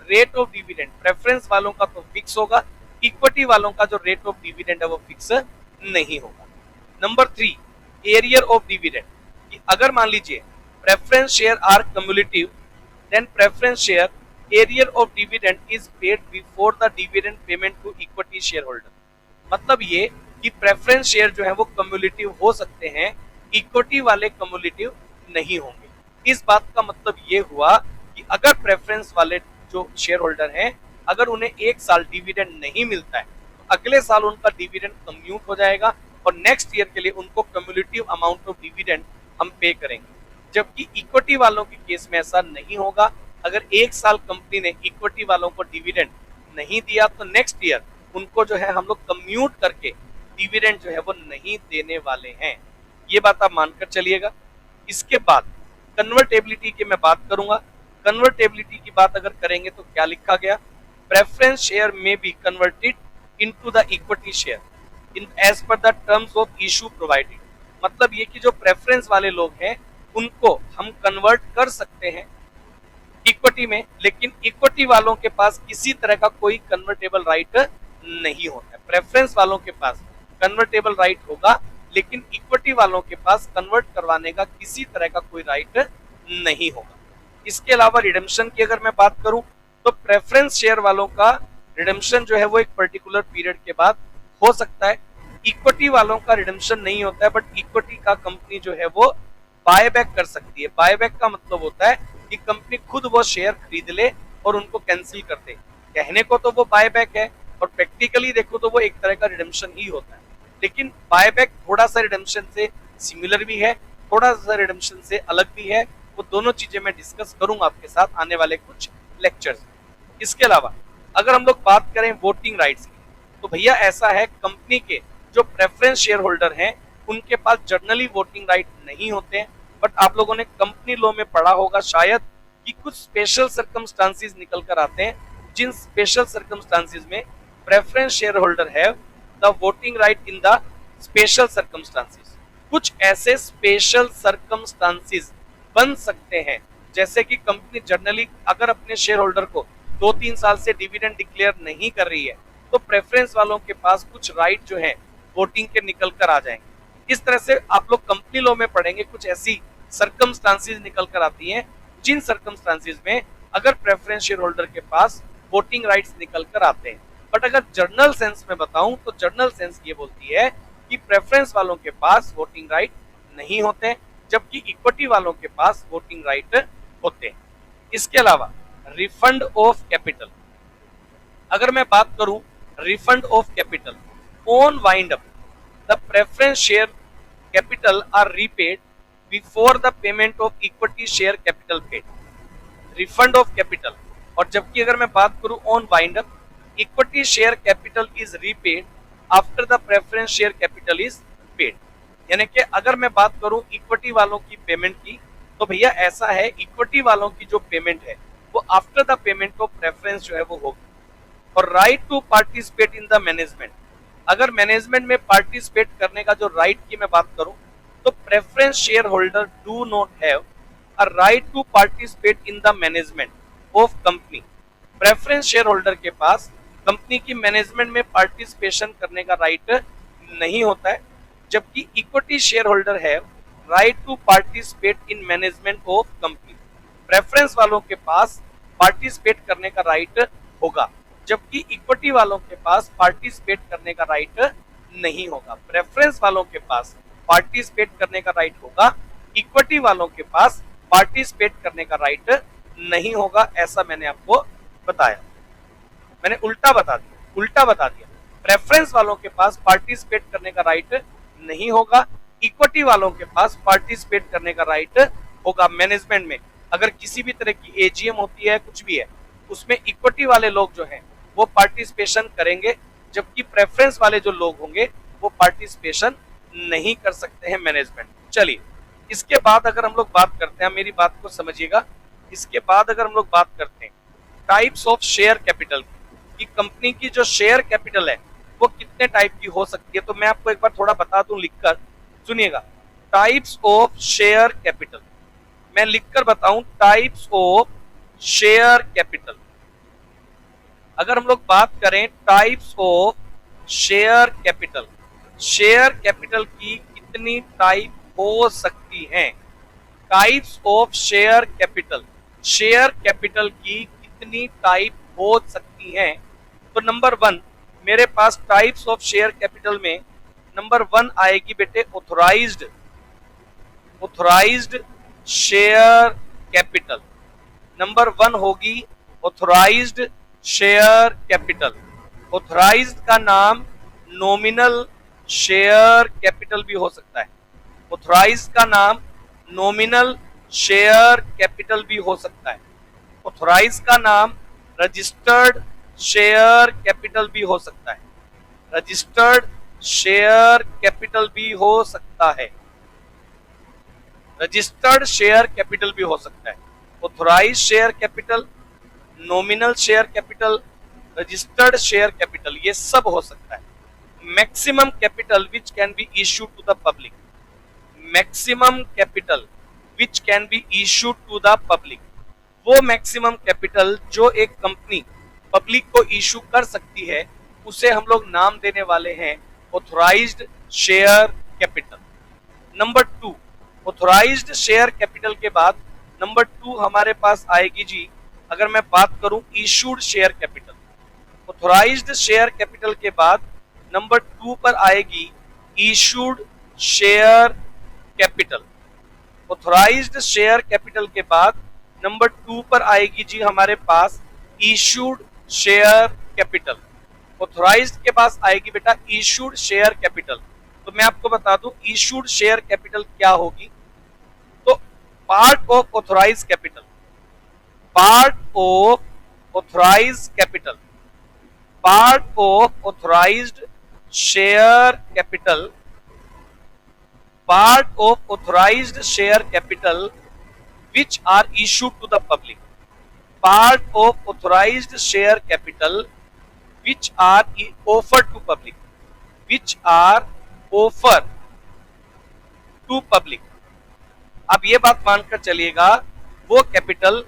रेट ऑफ डिविडेंड प्रेफरेंस वालों का तो फिक्स होगा, इक्विटी वालों का जो रेट ऑफ डिविडेंड है वो फिक्स नहीं होगा। Number 3, arrear of dividend. अगर मान लीजिए preference share are cumulative, then preference share arrear of dividend is paid before the dividend payment to equity share holder. मतलब ये कि प्रेफरेंस शेयर जो है वो कम्युलेटिव हो सकते हैं, इक्विटी वाले कम्युलेटिव नहीं होंगे। इस बात का मतलब ये हुआ कि अगर प्रेफरेंस वाले जो शेयर होल्डर हैं अगर उन्हें 1 साल डिविडेंड नहीं मिलता है तो अगले साल उनका डिविडेंड कम्यूट हो जाएगा और नेक्स्ट ईयर के लिए उनको कम्युलेटिव अमाउंट ऑफ डिविडेंड हम पे करेंगे। जबकि इक्विटी वालों के केस में ऐसा नहीं होगा। अगर 1 साल कंपनी ने इक्विटी वालों को डिविडेंड नहीं दिया तो नेक्स्ट ईयर उनको जो है हम लोग कम्यूट करके डिविडेंड जो है वो नहीं देने वाले हैं। ये बात आप मानकर चलिएगा। इसके बाद कन्वर्टेबिलिटी की मैं बात करूंगा। कन्वर्टेबिलिटी की बात अगर करेंगे तो क्या लिखा गया? Preference share may be converted into the equity share in as per the terms of issue provided. मतलब ये कि जो प्रेफरेंस वाले लोग हैं उनको हम कन्वर्ट कर सकते हैं इक्विटी में, लेकिन इक्विटी वालों के पास किसी तरह का कोई कन्वर्टेबल राइट नहीं होता है। प्रेफरेंस वालों के पास कन्वर्टेबल राइट होगा, लेकिन इक्विटी वालों के पास कन्वर्ट करवाने का किसी तरह का कोई राइट नहीं होगा। इसके अलावा रिडेम्पशन की अगर मैं बात करूं तो प्रेफरेंस शेयर वालों का रिडेम्पशन जो है वो एक पर्टिकुलर पीरियड के बाद हो सकता है। इक्विटी वालों का रिडेम्पशन नहीं होता है, बट इक्विटी का कंपनी जो है वो बायबैक कर सकती है। बायबैक का मतलब होता है कि कंपनी खुद वो शेयर खरीद ले और उनको कैंसिल कर दे। कहने को तो वो बायबैक है और प्रैक्टिकली देखो तो वो एक तरह का रिडेम्पशन ही होता है, लेकिन बायबैक थोड़ा सा रिडेम्पशन से सिमिलर भी है, थोड़ा सा रिडेम्पशन से अलग भी है। वो दोनों चीजें मैं डिस्कस करूंगा आपके साथ आने वाले कुछ लेक्चर्स। इसके अलावा अगर हम लोग बात करें वोटिंग राइट्स की, तो भैया ऐसा है कंपनी के जो प्रेफरेंस शेयर होल्डर हैं उनके पास जर्नली वोटिंग राइट नहीं होते हैं, बट आप लोगों ने कंपनी लॉ में पढ़ा होगा शायद कि कुछ स्पेशल सर्कमस्टांसेस निकल कर आते हैं, जिन स्पेशल सर्कमस्टांसेस में preference share holder have the voting right in the special circumstances. कुछ ऐसे स्पेशल सर्कमस्टांसेस बन सकते हैं जैसे कि कंपनी जर्नली अगर अपने शेयर होल्डर को 2-3 साल से डिविडेंड डिक्लेयर नहीं कर रही है तो प्रेफरेंस वालों के पास कुछ राइट जो है वोटिंग के निकल कर आ जाएंगे। इस तरह से आप लोग कंपनी लॉ में पढ़ेंगे कुछ ऐसी सर्कमस्टांसेस निकल कर आती हैं जिन सर्कमस्टांसेस में अगर प्रेफरेंस शेयर होल्डर के पास वोटिंग राइट्स निकल कर आते हैं। बट अगर जर्नल सेंस में बताऊं तो जर्नल सेंस ये बोलती है कि प्रेफरेंस वालों के पास वोटिंग राइट नहीं होते, जबकि इक्विटी वालों के पास वोटिंग राइट होते हैं। इसके अलावा रिफंड ऑफ कैपिटल, अगर मैं बात करूं refund of capital on wind up the preference share capital R repaid before the payment of equity share capital paid. Refund of capital, और जबकि अगर मैं बात करूं on wind up equity share capital is repaid after the preference share capital is paid. यानी कि अगर मैं बात करूं इक्विटी वालों की पेमेंट की तो भैया ऐसा है इक्विटी वालों की जो पेमेंट है वो after the payment of preference जो है वो होगी। और right to participate in the management, अगर मैनेजमेंट में पार्टिसिपेट करने का जो राइट की मैं बात करूं तो preference share holder do not have a right to participate in the management of company. Preference share holder के पास कंपनी की मैनेजमेंट में पार्टिसिपेशन करने का राइट नहीं होता है, जबकि इक्विटी शेयर होल्डर है right to participate in management of company. Preference वालों के पास पार्टिसिपेट करने का राइट होगा, जबकि इक्विटी वालों के पास पार्टिसिपेट करने का राइट नहीं होगा। प्रेफरेंस वालों के पास पार्टिसिपेट करने का राइट होगा, इक्विटी वालों के पास पार्टिसिपेट करने का राइट नहीं होगा, ऐसा मैंने आपको बताया। मैंने उल्टा बता दिया। प्रेफरेंस वालों के पास पार्टिसिपेट करने का राइट नहीं होगा, इक्विटी वालों के पास पार्टिसिपेट करने का राइट होगा। मैनेजमेंट में अगर किसी भी तरह की एजीएम होती है, कुछ भी है, उसमें इक्विटी वाले लोग जो हैं वो पार्टिसिपेशन करेंगे, जबकि प्रेफरेंस वाले जो लोग होंगे वो पार्टिसिपेशन नहीं कर सकते हैं मैनेजमेंट। चलिए, इसके बाद अगर हम लोग बात करते हैं, मेरी बात को समझिएगा, इसके बाद अगर हम लोग बात करते हैं टाइप्स ऑफ शेयर कैपिटल की, कंपनी की जो शेयर कैपिटल है वो कितने टाइप की हो सकती है, तो मैं आपको एक बार थोड़ा बता दूं लिखकर, सुनिएगा। टाइप्स ऑफ शेयर कैपिटल, मैं लिखकर बताऊं, टाइप्स ऑफ शेयर कैपिटल। अगर हम लोग बात करें types of share capital, share capital की कितनी टाइप हो सकती हैं? Types of share capital, share capital की कितनी टाइप हो सकती हैं? तो नंबर 1 मेरे पास टाइप्स ऑफ शेयर कैपिटल में नंबर 1 आएगी बेटे ऑथराइज्ड शेयर कैपिटल। नंबर 1 होगी ऑथराइज्ड शेयर कैपिटल। ऑथराइज्ड का नाम नॉमिनल शेयर कैपिटल भी हो सकता है। ऑथराइज्ड का नाम नॉमिनल शेयर कैपिटल भी हो सकता है। ऑथराइज्ड का नाम रजिस्टर्ड शेयर कैपिटल भी हो सकता है। रजिस्टर्ड शेयर कैपिटल भी हो सकता है। रजिस्टर्ड शेयर कैपिटल भी हो सकता है। Authorised share capital, nominal share capital, registered share capital, ये सब हो सकता है। Maximum capital which can be issued to the public, maximum capital which can be issued to the public, वो मैक्सिमम कैपिटल जो एक कंपनी पब्लिक को issue कर सकती है, उसे हम लोग नाम देने वाले हैं authorised share capital. Number 2, authorised share capital के बाद नंबर 2 हमारे पास आएगी जी, अगर मैं बात करूं issued share capital. Authorised share capital के बाद नंबर 2 पर आएगी issued share capital. Authorised share capital के बाद नंबर 2 पर आएगी जी हमारे पास इशूड शेयर कैपिटल। ऑथराइज्ड के पास आएगी बेटा इशूड शेयर कैपिटल। तो मैं आपको बता दूं इशूड शेयर कैपिटल क्या होगी, तो part of authorised capital, part of authorised capital, part of authorised share capital, part of authorised share capital which are issued to the public, part of authorized share capital which are offered to public, which are offered to public। अब ये बात मानकर चलिएगा वो capital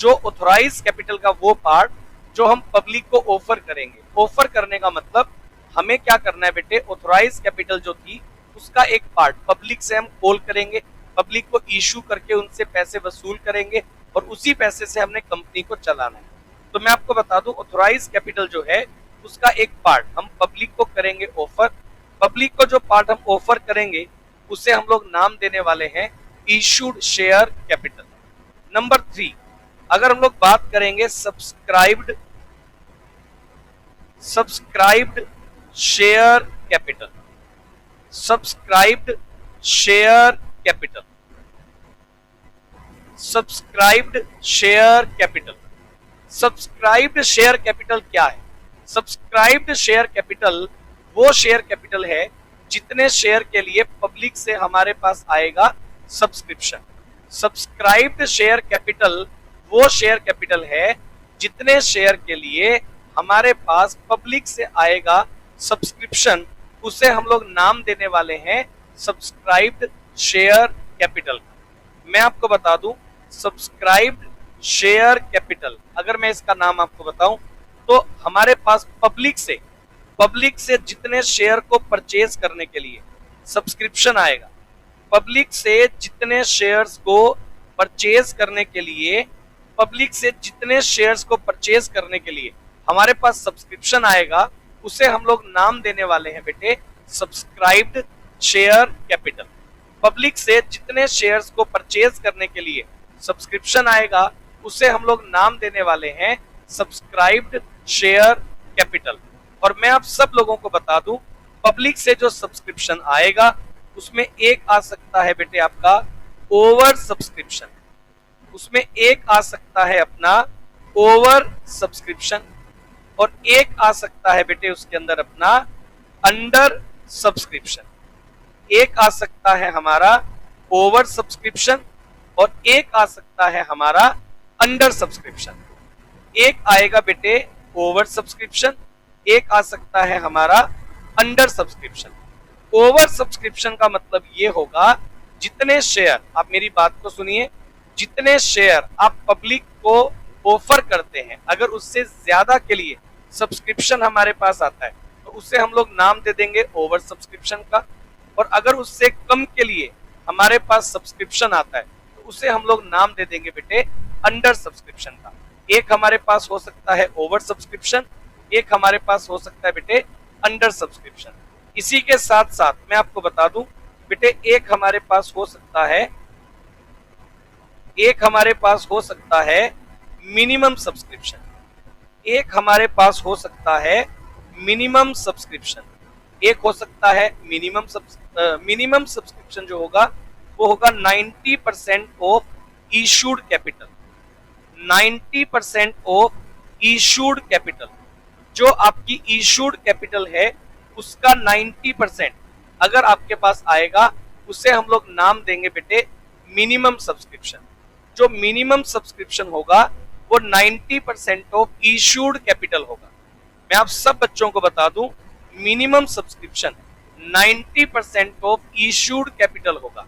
जो authorise capital का वो part जो हम पब्लिक को ऑफर करेंगे। ऑफर करने का मतलब हमें क्या करना है बेटे, ऑथराइज कैपिटल जो थी उसका एक पार्ट पब्लिक से हम कॉल करेंगे, पब्लिक को इशू करके उनसे पैसे वसूल करेंगे और उसी पैसे से हमने कंपनी को चलाना है। तो मैं आपको बता दूं ऑथराइज कैपिटल जो है उसका एक पार्ट हम पब्लिक को करेंगे ऑफर, पब्लिक को जो पार्ट हम ऑफर करेंगे उसे हम लोग नाम देने वाले हैं इशूड शेयर कैपिटल। नंबर 3 अगर हम लोग बात करेंगे subscribed share capital, subscribed share capital, subscribed share capital. Subscribed share capital क्या है? सब्सक्राइब्ड शेयर कैपिटल वो शेयर कैपिटल है जितने शेयर के लिए पब्लिक से हमारे पास आएगा सब्सक्रिप्शन। सब्सक्राइब्ड शेयर कैपिटल वो शेयर कैपिटल है जितने शेयर के लिए हमारे पास पब्लिक से आएगा सब्सक्रिप्शन, उसे हम लोग नाम देने वाले हैं सब्सक्राइब्ड शेयर कैपिटल। मैं आपको बता दूं सब्सक्राइब्ड शेयर कैपिटल। अगर मैं इसका नाम आपको बताऊं तो हमारे पास पब्लिक से जितने शेयर को परचेज करने के लिए सब्सक्रिप्शन आएगा, पब्लिक से जितने शेयर्स को परचेज करने के लिए पब्लिक से जितने शेयर्स को परचेज करने के लिए हमारे पास सब्सक्रिप्शन आएगा, उसे हम लोग नाम देने वाले हैं बेटे सब्सक्राइब्ड शेयर कैपिटल। पब्लिक से जितने शेयर्स को परचेज करने के लिए सब्सक्रिप्शन आएगा, उसे हम लोग नाम देने वाले हैं सब्सक्राइब्ड शेयर कैपिटल। और मैं आप सब लोगों को बता दूं, पब्लिक से जो सब्सक्रिप्शन आएगा उसमें एक आ सकता है बेटे आपका ओवर सब्सक्रिप्शन, उसमें एक आ सकता है अपना ओवर सब्सक्रिप्शन, और एक आ सकता है बेटे उसके अंदर अपना अंडर सब्सक्रिप्शन। एक आ सकता है हमारा ओवर सब्सक्रिप्शन और एक आ सकता है हमारा अंडर सब्सक्रिप्शन। एक आएगा बेटे ओवर सब्सक्रिप्शन, एक आ सकता है हमारा अंडर सब्सक्रिप्शन। ओवर सब्सक्रिप्शन का मतलब ये होगा जितने शेयर, आप मेरी बात को सुनिए, जितने शेयर आप पब्लिक को ऑफर करते हैं, अगर उससे ज्यादा के लिए सब्सक्रिप्शन हमारे पास आता है तो उससे हम लोग नाम दे देंगे ओवर सब्सक्रिप्शन का, और अगर उससे कम के लिए हमारे पास सब्सक्रिप्शन आता है तो उसे हम लोग नाम दे देंगे बेटे अंडर सब्सक्रिप्शन का। एक हमारे पास हो सकता है ओवर सब्सक्रिप्शन, एक हमारे पास हो सकता है बेटे अंडर सब्सक्रिप्शन। इसी के साथ साथ मैं आपको बता दूं बेटे एक हमारे पास हो सकता है, एक हमारे पास हो सकता है मिनिमम सब्सक्रिप्शन, एक हमारे पास हो सकता है मिनिमम सब्सक्रिप्शन, एक हो सकता है मिनिमम सब्सक्रिप्शन जो होगा वो होगा 90% of issued capital. 90% of issued capital, जो आपकी इशूड कैपिटल है उसका 90% अगर आपके पास आएगा उसे हम लोग नाम देंगे बेटे मिनिमम सब्सक्रिप्शन। जो मिनिमम सब्सक्रिप्शन होगा वो 90% ऑफ इशूड कैपिटल होगा। मैं आप सब बच्चों को बता दूं minimum subscription 90% of issued capital होगा।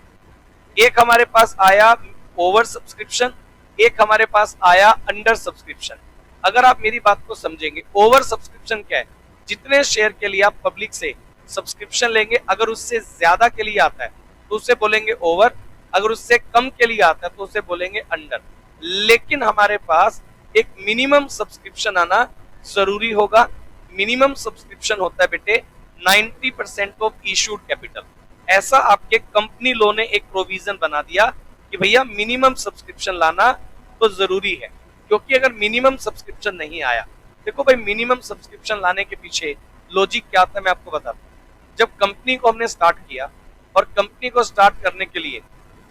एक हमारे पास आया ओवर सब्सक्रिप्शन, एक हमारे पास आया अंडर सब्सक्रिप्शन। अगर आप मेरी बात को समझेंगे, ओवर सब्सक्रिप्शन क्या है, जितने शेयर के लिए आप पब्लिक से सब्सक्रिप्शन लेंगे अगर उससे ज्यादा के लिए आता है तो उसे बोलेंगे ओवर, अगर उससे कम के लिए आता है तो उसे बोलेंगे अंडर। लेकिन हमारे पास एक मिनिमम सब्सक्रिप्शन आना जरूरी होगा। मिनिमम सब्सक्रिप्शन होता है बेटे 90% ऑफ इशूड कैपिटल। ऐसा आपके कंपनी लॉ ने एक प्रोविजन बना दिया कि भैया मिनिमम सब्सक्रिप्शन लाना तो जरूरी है, क्योंकि अगर मिनिमम सब्सक्रिप्शन नहीं आया, देखो भाई मिनिमम सब्सक्रिप्शन लाने के पीछे लॉजिक क्या आता है मैं आपको बताता हूँ। जब कंपनी को हमने स्टार्ट किया और कंपनी को स्टार्ट करने के लिए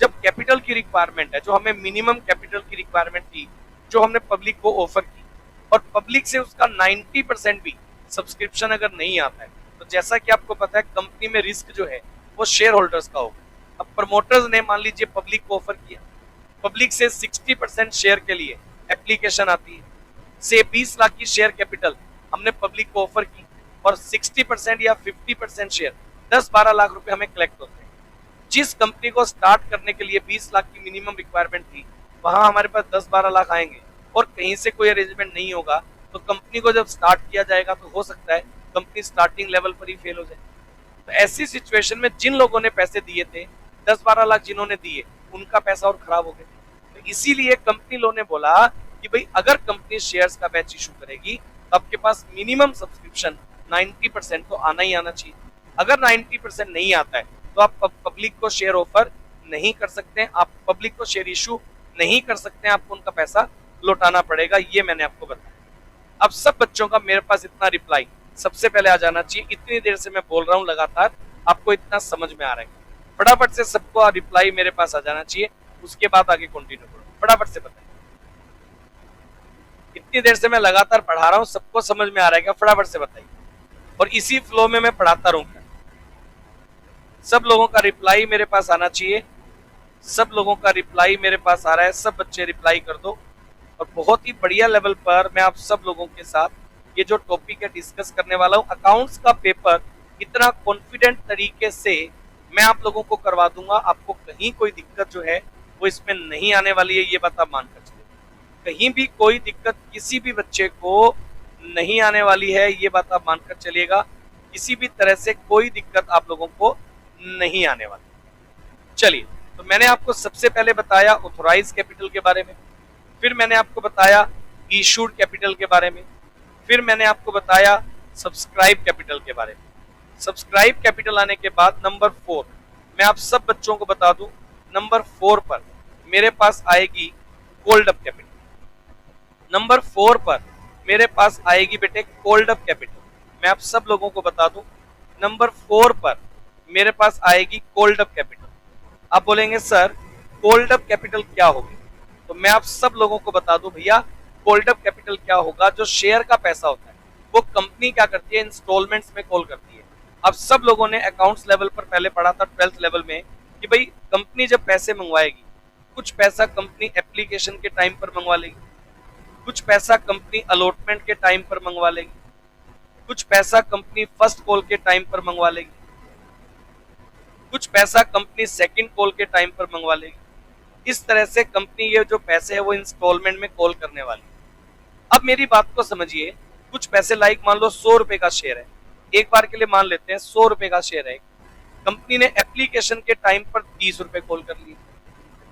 जब कैपिटल की रिक्वायरमेंट है, जो हमें मिनिमम कैपिटल की रिक्वायरमेंट थी, जो हमने पब्लिक को ऑफर की, और पब्लिक से उसका 90% भी सब्सक्रिप्शन अगर नहीं आता है तो जैसा कि आपको पता है कंपनी में रिस्क जो है वो शेयर होल्डर्स का होगा। अब प्रमोटर्स ने मान लीजिए पब्लिक को ऑफर किया, पब्लिक से 60% शेयर के लिए एप्लीकेशन आती है, से 20 लाख की शेयर कैपिटल हमने पब्लिक को ऑफर की और 60% या 50% शेयर 10-12 लाख रुपए हमें कलेक्ट होते हैं। जिस कंपनी को स्टार्ट करने के लिए 20 लाख की मिनिमम रिक्वायरमेंट थी, वहां हमारे पास 10-12 लाख आएंगे और कहीं से कोई अरेंजमेंट नहीं होगा तो कंपनी को जब स्टार्ट किया जाएगा तो हो सकता है कंपनी स्टार्टिंग लेवल पर ही फेल हो जाए। तो ऐसी सिचुएशन में जिन लोगों ने पैसे दिए थे, 10-12 लाख जिन्होंने दिए, उनका पैसा और खराब हो गया। तो इसीलिए कंपनी लोगों ने बोला कि भाई अगर कंपनी शेयर्स का बैच इशू करेगी तो आपके पास मिनिमम सब्सक्रिप्शन 90% तो आना ही आना चाहिए। अगर 90% नहीं आता है तो आप पब्लिक को शेयर ऑफर नहीं कर सकते हैं, आप पब्लिक को शेयर इशू नहीं कर सकते हैं, आपको उनका पैसा लौटाना पड़ेगा। ये मैंने आपको बताया। अब सब बच्चों का मेरे पास इतना रिप्लाई सबसे पहले आ जाना चाहिए। इतनी देर से मैं बोल रहा हूँ लगातार, आपको इतना समझ में आ रहा है, फटाफट से सबको रिप्लाई मेरे पास आ जाना चाहिए, उसके बाद आगे कंटिन्यू करो। फटाफट से बताइए, इतनी देर से मैं लगातार पढ़ा रहा हूँ, सबको समझ में आ रहा है क्या? फटाफट से बताइए, और इसी फ्लो में मैं पढ़ाता रहूंगा। सब लोगों का रिप्लाई मेरे पास आना चाहिए, सब लोगों का रिप्लाई मेरे पास आ रहा है, सब बच्चे रिप्लाई कर दो। और बहुत ही बढ़िया लेवल पर मैं आप सब लोगों के साथ ये जो टॉपिक है डिस्कस करने वाला हूँ। अकाउंट्स का पेपर इतना कॉन्फिडेंट तरीके से मैं आप लोगों को करवा दूंगा, आपको कहीं कोई दिक्कत जो है वो इसमें नहीं आने वाली है, ये बात आप मान कर चलिए। कहीं भी कोई दिक्कत किसी भी बच्चे को नहीं आने वाली है, ये बात आप मानकर चलिएगा। किसी भी तरह से कोई दिक्कत आप लोगों को नहीं आने वाली। चलिए, तो मैंने आपको सबसे पहले बताया ऑथोराइज कैपिटल के बारे में, फिर मैंने आपको बताया इशूड कैपिटल के बारे में, फिर मैंने आपको बताया सब्सक्राइब कैपिटल के बारे में। सब्सक्राइब कैपिटल आने के बाद नंबर 4 मैं आप सब बच्चों को बता दूं, नंबर 4 पर मेरे पास आएगी कोल्ड अप कैपिटल। नंबर 4 पर मेरे पास आएगी बेटे कोल्ड अप कैपिटल। मैं आप सब लोगों को बता दूं, नंबर 4 पर मेरे पास आएगी कोल्ड अप कैपिटल। आप बोलेंगे सर कोल्ड अप कैपिटल क्या होगी, तो मैं आप सब लोगों को बता दूं भैया, कोल्ड अप कैपिटल क्या होगा। जो शेयर का पैसा होता है वो कंपनी क्या करती है, इंस्टॉलमेंट्स में कॉल करती है। अब सब लोगों ने अकाउंट्स लेवल पर पहले पढ़ा था 12th लेवल में कि भाई कंपनी जब पैसे मंगवाएगी, कुछ पैसा कंपनी एप्लीकेशन के टाइम पर मंगवा लेगी, कुछ पैसा कंपनी अलॉटमेंट के टाइम पर मंगवा लेगी, कुछ पैसा कंपनी फर्स्ट कॉल के टाइम पर मंगवा लेगी, कुछ पैसा कंपनी सेकंड कॉल के टाइम पर मंगवा लेगी। इस तरह से कंपनी ये जो पैसे है वो इंस्टॉलमेंट में कॉल करने वाली। अब मेरी बात को समझिए, कुछ पैसे लाइक मान लो 100 रुपए का शेयर है, एक बार के लिए मान लेते हैं 100 रुपए का शेयर है। कंपनी ने एप्लीकेशन के टाइम पर 30 रुपए कॉल कर लिए,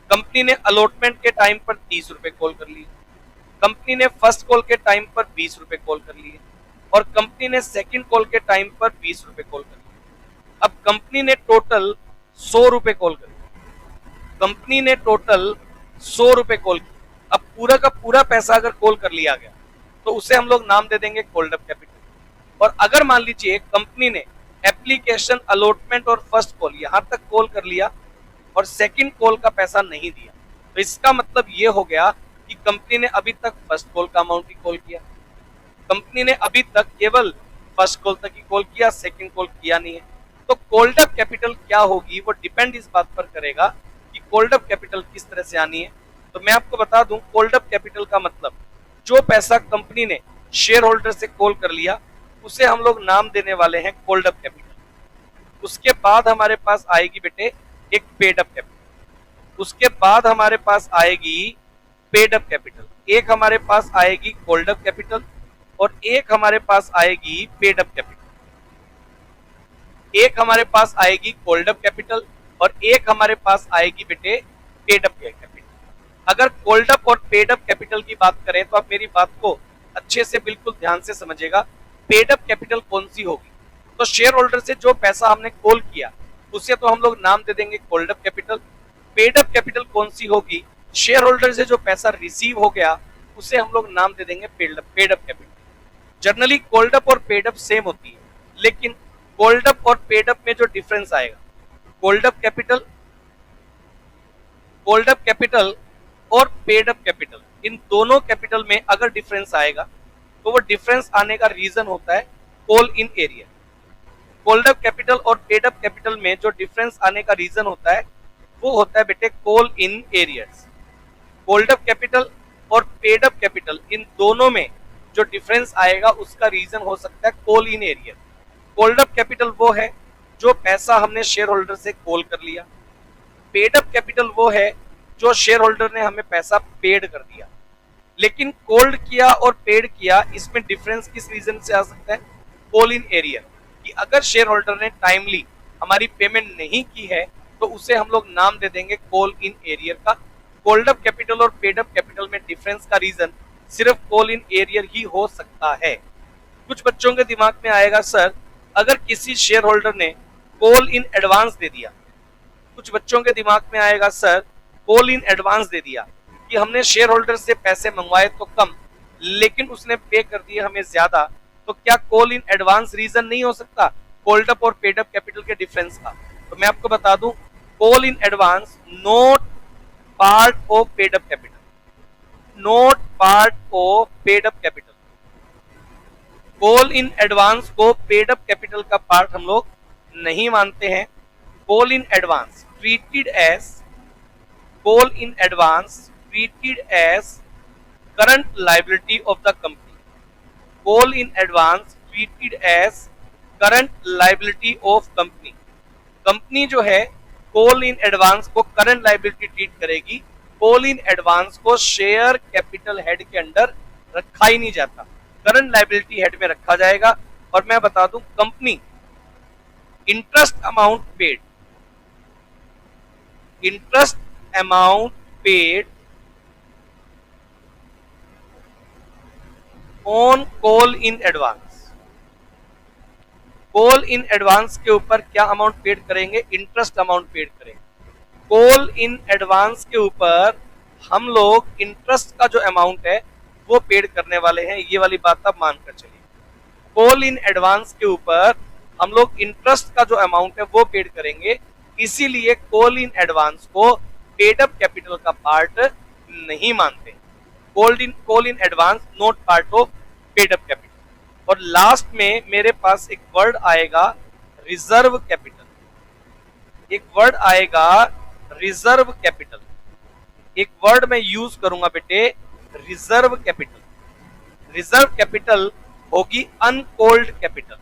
कंपनी ने अलॉटमेंट के टाइम पर 30 रुपए कॉल कर लिए, कंपनी ने फर्स्ट कॉल के टाइम पर 20 रुपए कॉल कर लिए, और कंपनी ने सेकंड कॉल के टाइम पर 20 रुपए कॉल कर लिए। अब कंपनी ने टोटल 100 रुपए कॉल कर लिए, कंपनी ने टोटल 100 रुपए कॉल किया। अब पूरा का पूरा पैसा अगर कॉल कर लिया गया तो उसे हम लोग नाम दे देंगे कोल्ड अप कैपिटल। और अगर मान लीजिए कंपनी ने एप्लीकेशन अलॉटमेंट और फर्स्ट कॉल यहां तक कॉल कर लिया और सेकंड कॉल का पैसा नहीं दिया, तो इसका मतलब ये हो गया कि कंपनी ने अभी तक फर्स्ट कॉल का अमाउंट ही कॉल किया, कंपनी ने अभी तक केवल फर्स्ट कॉल तक ही कॉल किया, सेकंड कॉल किया नहीं है। तो कोल्ड अप कैपिटल क्या होगी वो डिपेंड इस बात पर करेगा कि कोल्ड अप कैपिटल किस तरह से आनी है। तो मैं आपको बता दूं, कोल्ड अप कैपिटल का मतलब जो पैसा कंपनी ने शेयर होल्डर से कॉल कर लिया उसे हम लोग नाम देने वाले हैं कोल्ड अप कैपिटल। उसके बाद हमारे पास आएगी बेटे एक पेड अप कैपिटल, उसके बाद हमारे पास आएगी पेड अप कैपिटल, एक हमारे पास आएगी कोल्ड अप कैपिटल और एक हमारे पास आएगी पेड अप कैपिटल। एक हमारे पास आएगी कोल्ड अप कैपिटल और एक हमारे पास आएगी बेटे पेड अप कैपिटल। अगर कोल्ड अप और पेड अप कैपिटल की बात करें तो आप मेरी बात को अच्छे से बिल्कुल ध्यान से समझिएगा। पेड अप कैपिटल कौन सी होगी, तो शेयर होल्डर से जो पैसा हमने कॉल किया उसे तो हम लोग नाम दे देंगे cold up capital. Paid up capital कौन सी होगी, शेयर होल्डर से जो पैसा रिसीव हो गया उसे हम लोग नाम दे देंगे paid up capital. Generally cold up और पेड अप सेम होती है, लेकिन कोल्ड अप और पेड अप में जो डिफरेंस आएगा, कोल्ड अप कैपिटल और पेड अप कैपिटल, इन दोनों कैपिटल में अगर डिफरेंस आएगा तो वो डिफरेंस आने का रीजन होता है call in area. Cold up capital और पेड अप कैपिटल में जो डिफरेंस आने का रीजन होता है वो होता है बेटे call in arrears. Cold up capital और पेड अप कैपिटल इन दोनों में जो डिफरेंस आएगा उसका रीजन हो सकता है call in arrear. Cold up capital वो है जो पैसा हमने शेयर होल्डर से कॉल कर लिया, पेड अप कैपिटल वो है जो शेयर होल्डर ने हमें पैसा पेड कर दिया। लेकिन कोल्ड किया और पेड किया इसमें डिफरेंस किस रीजन से आ सकता है, कॉल इन एरियर, कि अगर शेयर होल्डर ने टाइमली हमारी पेमेंट नहीं की है तो उसे हम लोग नाम दे देंगे कॉल इन एरियर का। कोल्ड अप कैपिटल और पेड अप कैपिटल में डिफरेंस का रीजन सिर्फ कॉल इन एरियर ही हो सकता है। कुछ बच्चों के दिमाग में आएगा सर अगर किसी शेयर होल्डर ने कॉल इन एडवांस दे दिया, कुछ बच्चों के दिमाग में आएगा सर कॉल इन एडवांस दे दिया कि हमने शेयर होल्डर से पैसे मंगवाए तो कम लेकिन उसने पे कर दिए हमें ज्यादा, तो क्या कॉल इन एडवांस रीजन नहीं हो सकता कोल्ड अप और पेड अप कैपिटल के डिफरेंस का। तो मैं आपको बता दूं, call in advance not part of paid up capital, not part of paid up capital. Call in advance को पेड अप कैपिटल का पार्ट हम लोग नहीं मानते हैं। Call in advance treated as, call in advance treated as current liability of the company, call in advance treated as current liability of company. Company जो है call in advance को current liability treat करेगी call in advance को share capital head के under रखा ही नहीं जाता, current liability head में रखा जाएगा। और मैं बता दूं, company interest amount paid, interest amount paid on call in advance, call in advance के ऊपर क्या अमाउंट पेड करेंगे? इंटरेस्ट अमाउंट पेड करेंगे। कॉल इन एडवांस के ऊपर हम लोग इंटरेस्ट का जो अमाउंट है वो पेड करने वाले हैं, ये वाली बात आप मानकर चलिए। कॉल इन एडवांस के ऊपर हम लोग इंटरेस्ट का जो अमाउंट है वो पेड करेंगे, इसीलिए कॉल इन एडवांस को पेड अप कैपिटल का पार्ट नहीं मानते। Call in advance not part of paid up capital. और लास्ट में मेरे पास एक वर्ड आएगा रिजर्व कैपिटल, एक वर्ड आएगा रिजर्व कैपिटल, एक वर्ड मैं यूज करूंगा बेटे, रिजर्व कैपिटल। रिजर्व कैपिटल होगी अनकॉल्ड कैपिटल,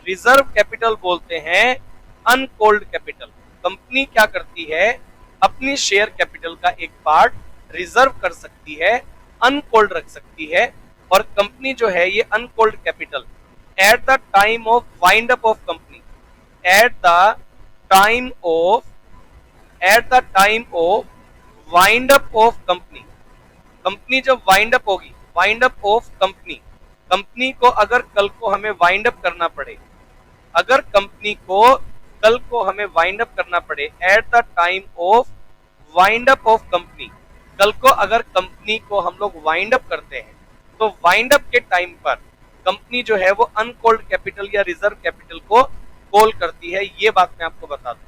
रिजर्व कैपिटल बोलते हैं अनकॉल्ड कैपिटल। कंपनी क्या करती है, अपनी शेयर कैपिटल का एक पार्ट रिजर्व कर सकती है, अनकॉल्ड रख सकती है। और कंपनी जो है ये uncalled capital at the time of wind up of company, at the time of wind up of company, company जब वाइंड अप होगी, wind up of company, company को अगर कल को हमें वाइंड अप करना पड़े, अगर कंपनी को कल को हमें वाइंड अप करना पड़े at the time of wind up of company, कल को अगर कंपनी को हम लोग वाइंड अप करते हैं तो वाइंड अप के टाइम पर कंपनी जो है वो अनकॉल्ड कैपिटल या रिजर्व कैपिटल को कॉल करती है। ये बात मैं आपको बता दूं,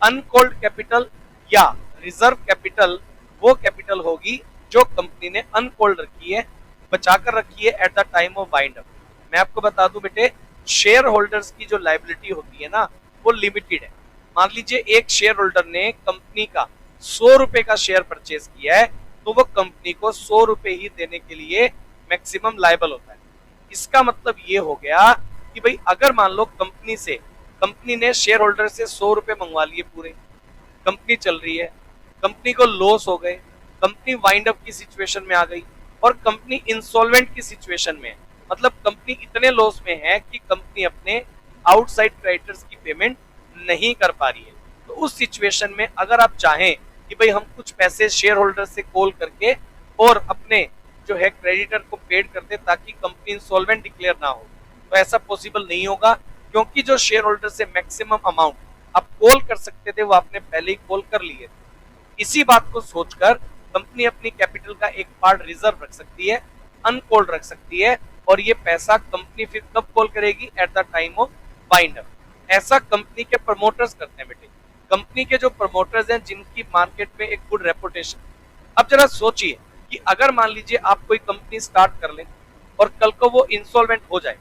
अनकॉल्ड कैपिटल या रिजर्व कैपिटल वो कैपिटल होगी जो कंपनी ने अनकॉल्ड रखी है, बचाकर रखी है at the time of wind up. मैं आपको बता दूं बेटे, शेयर होल्डर्स की जो लायबिलिटी होती है ना वो लिमिटेड है। मान लीजिए एक शेयर होल्डर ने कंपनी का 100 रुपए का शेयर परचेज किया है तो वो कंपनी को 100 रुपए ही देने के लिए मैक्सिमम लायबल होता है। इसका मतलब ये हो गया कि भाई अगर मान लो कंपनी ने शेयर होल्डर से 100 रुपए मंगवा लिए पूरे, कंपनी चल रही है, कंपनी को लॉस हो गए, कंपनी वाइंड अप की सिचुएशन में आ गई और कंपनी इंसॉल्वेंट की सिचुएशन में है, मतलब कंपनी इतने लॉस में है कि कंपनी अपने आउटसाइड क्रेडिटर्स की पेमेंट नहीं कर पा रही है। तो उस सिचुएशन में अगर आप चाहें कि भाई हम कुछ पैसे शेयर होल्डर से कॉल करके और अपने जो है क्रेडिटर को पेड कर दे ताकि कंपनी इंसॉल्वेंट डिक्लेयर ना हो, तो ऐसा पॉसिबल नहीं होगा, क्योंकि जो शेयर होल्डर से मैक्सिमम अमाउंट आप कॉल कर सकते थे वो आपने पहले ही कॉल कर लिए। इसी बात को सोचकर कंपनी अपनी कैपिटल का एक पार्ट रिजर्व रख सकती है, अनकॉल्ड रख सकती है, और ये पैसा कंपनी फिर कब कॉल करेगी? At the time of wind up. ऐसा कंपनी के प्रमोटर्स करते हैं बेटे, कंपनी के जो प्रमोटर्स हैं जिनकी मार्केट में एक गुड रेपुटेशन। अब जरा सोचिए कि अगर मान लीजिए आप कोई कंपनी स्टार्ट कर लें और कल को वो इंसॉल्वेंट हो जाए,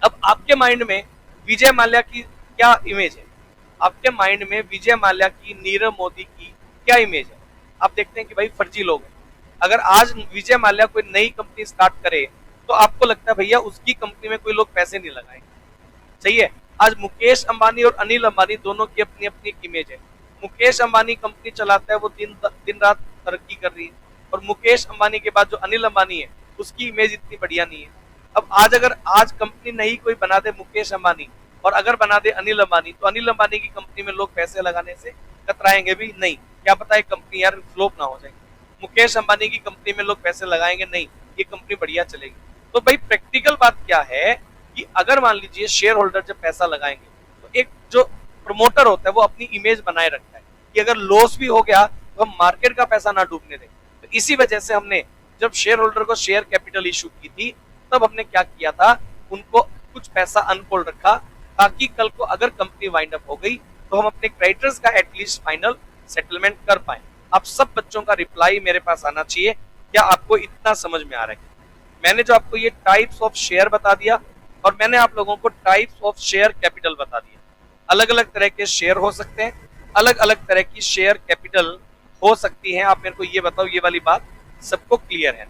अब आपके माइंड में विजय माल्या की क्या इमेज है? आपके माइंड में विजय माल्या की, नीरव मोदी की क्या इमेज है? आप देखते हैं कि भाई फर्जी लोग हैं। अगर आज विजय माल्या कोई नई कंपनी स्टार्ट करे तो आपको लगता है भैया उसकी कंपनी में कोई लोग पैसे नहीं लगाएंगे, सही है। आज मुकेश अंबानी और अनिल अंबानी दोनों की अपनी अपनी इमेज है। मुकेश अंबानी कंपनी चलाता है, वो दिन रात तरक्की कर रही है, और मुकेश अंबानी के बाद जो अनिल अंबानी है उसकी इमेज इतनी बढ़िया नहीं है। अब अगर आज कंपनी नहीं कोई बना दे मुकेश अंबानी और अगर बना दे अनिल अंबानी, तो अनिल अंबानी की कंपनी में लोग पैसे लगाने से कतराएंगे भी नहीं, क्या पता है कंपनी यार फ्लॉप ना हो जाए। मुकेश अंबानी की कंपनी में लोग पैसे लगाएंगे नहीं, ये कंपनी बढ़िया चलेगी। तो भाई प्रैक्टिकल बात क्या है कि अगर मान लीजिए शेयर होल्डर जब पैसा लगाएंगे तो एक जो प्रमोटर होता है वो अपनी इमेज बनाए रखता है कि अगर लॉस भी हो गया तो हम मार्केट का पैसा ना डूबने दें। तो इसी वजह से हमने जब शेयर होल्डर को शेयर कैपिटल इशू की थी तब हमने क्या किया था, उनको कुछ पैसा अनकॉल्ड रखा ताकि कल को अगर कंपनी वाइंड अप हो गई तो हम अपने क्रेडिटर्स का एटलीस्ट फाइनल सेटलमेंट कर पाए। आप सब बच्चों का रिप्लाई मेरे पास आना चाहिए, क्या आपको इतना समझ में आ रहा है? मैंने जो आपको ये टाइप्स ऑफ शेयर बता दिया और मैंने आप लोगों को टाइप्स ऑफ शेयर कैपिटल बता दिया। अलग अलग तरह के शेयर हो सकते हैं, अलग अलग तरह की शेयर कैपिटल हो सकती है। आप मेरे को ये बताओ, ये वाली बात सबको क्लियर है?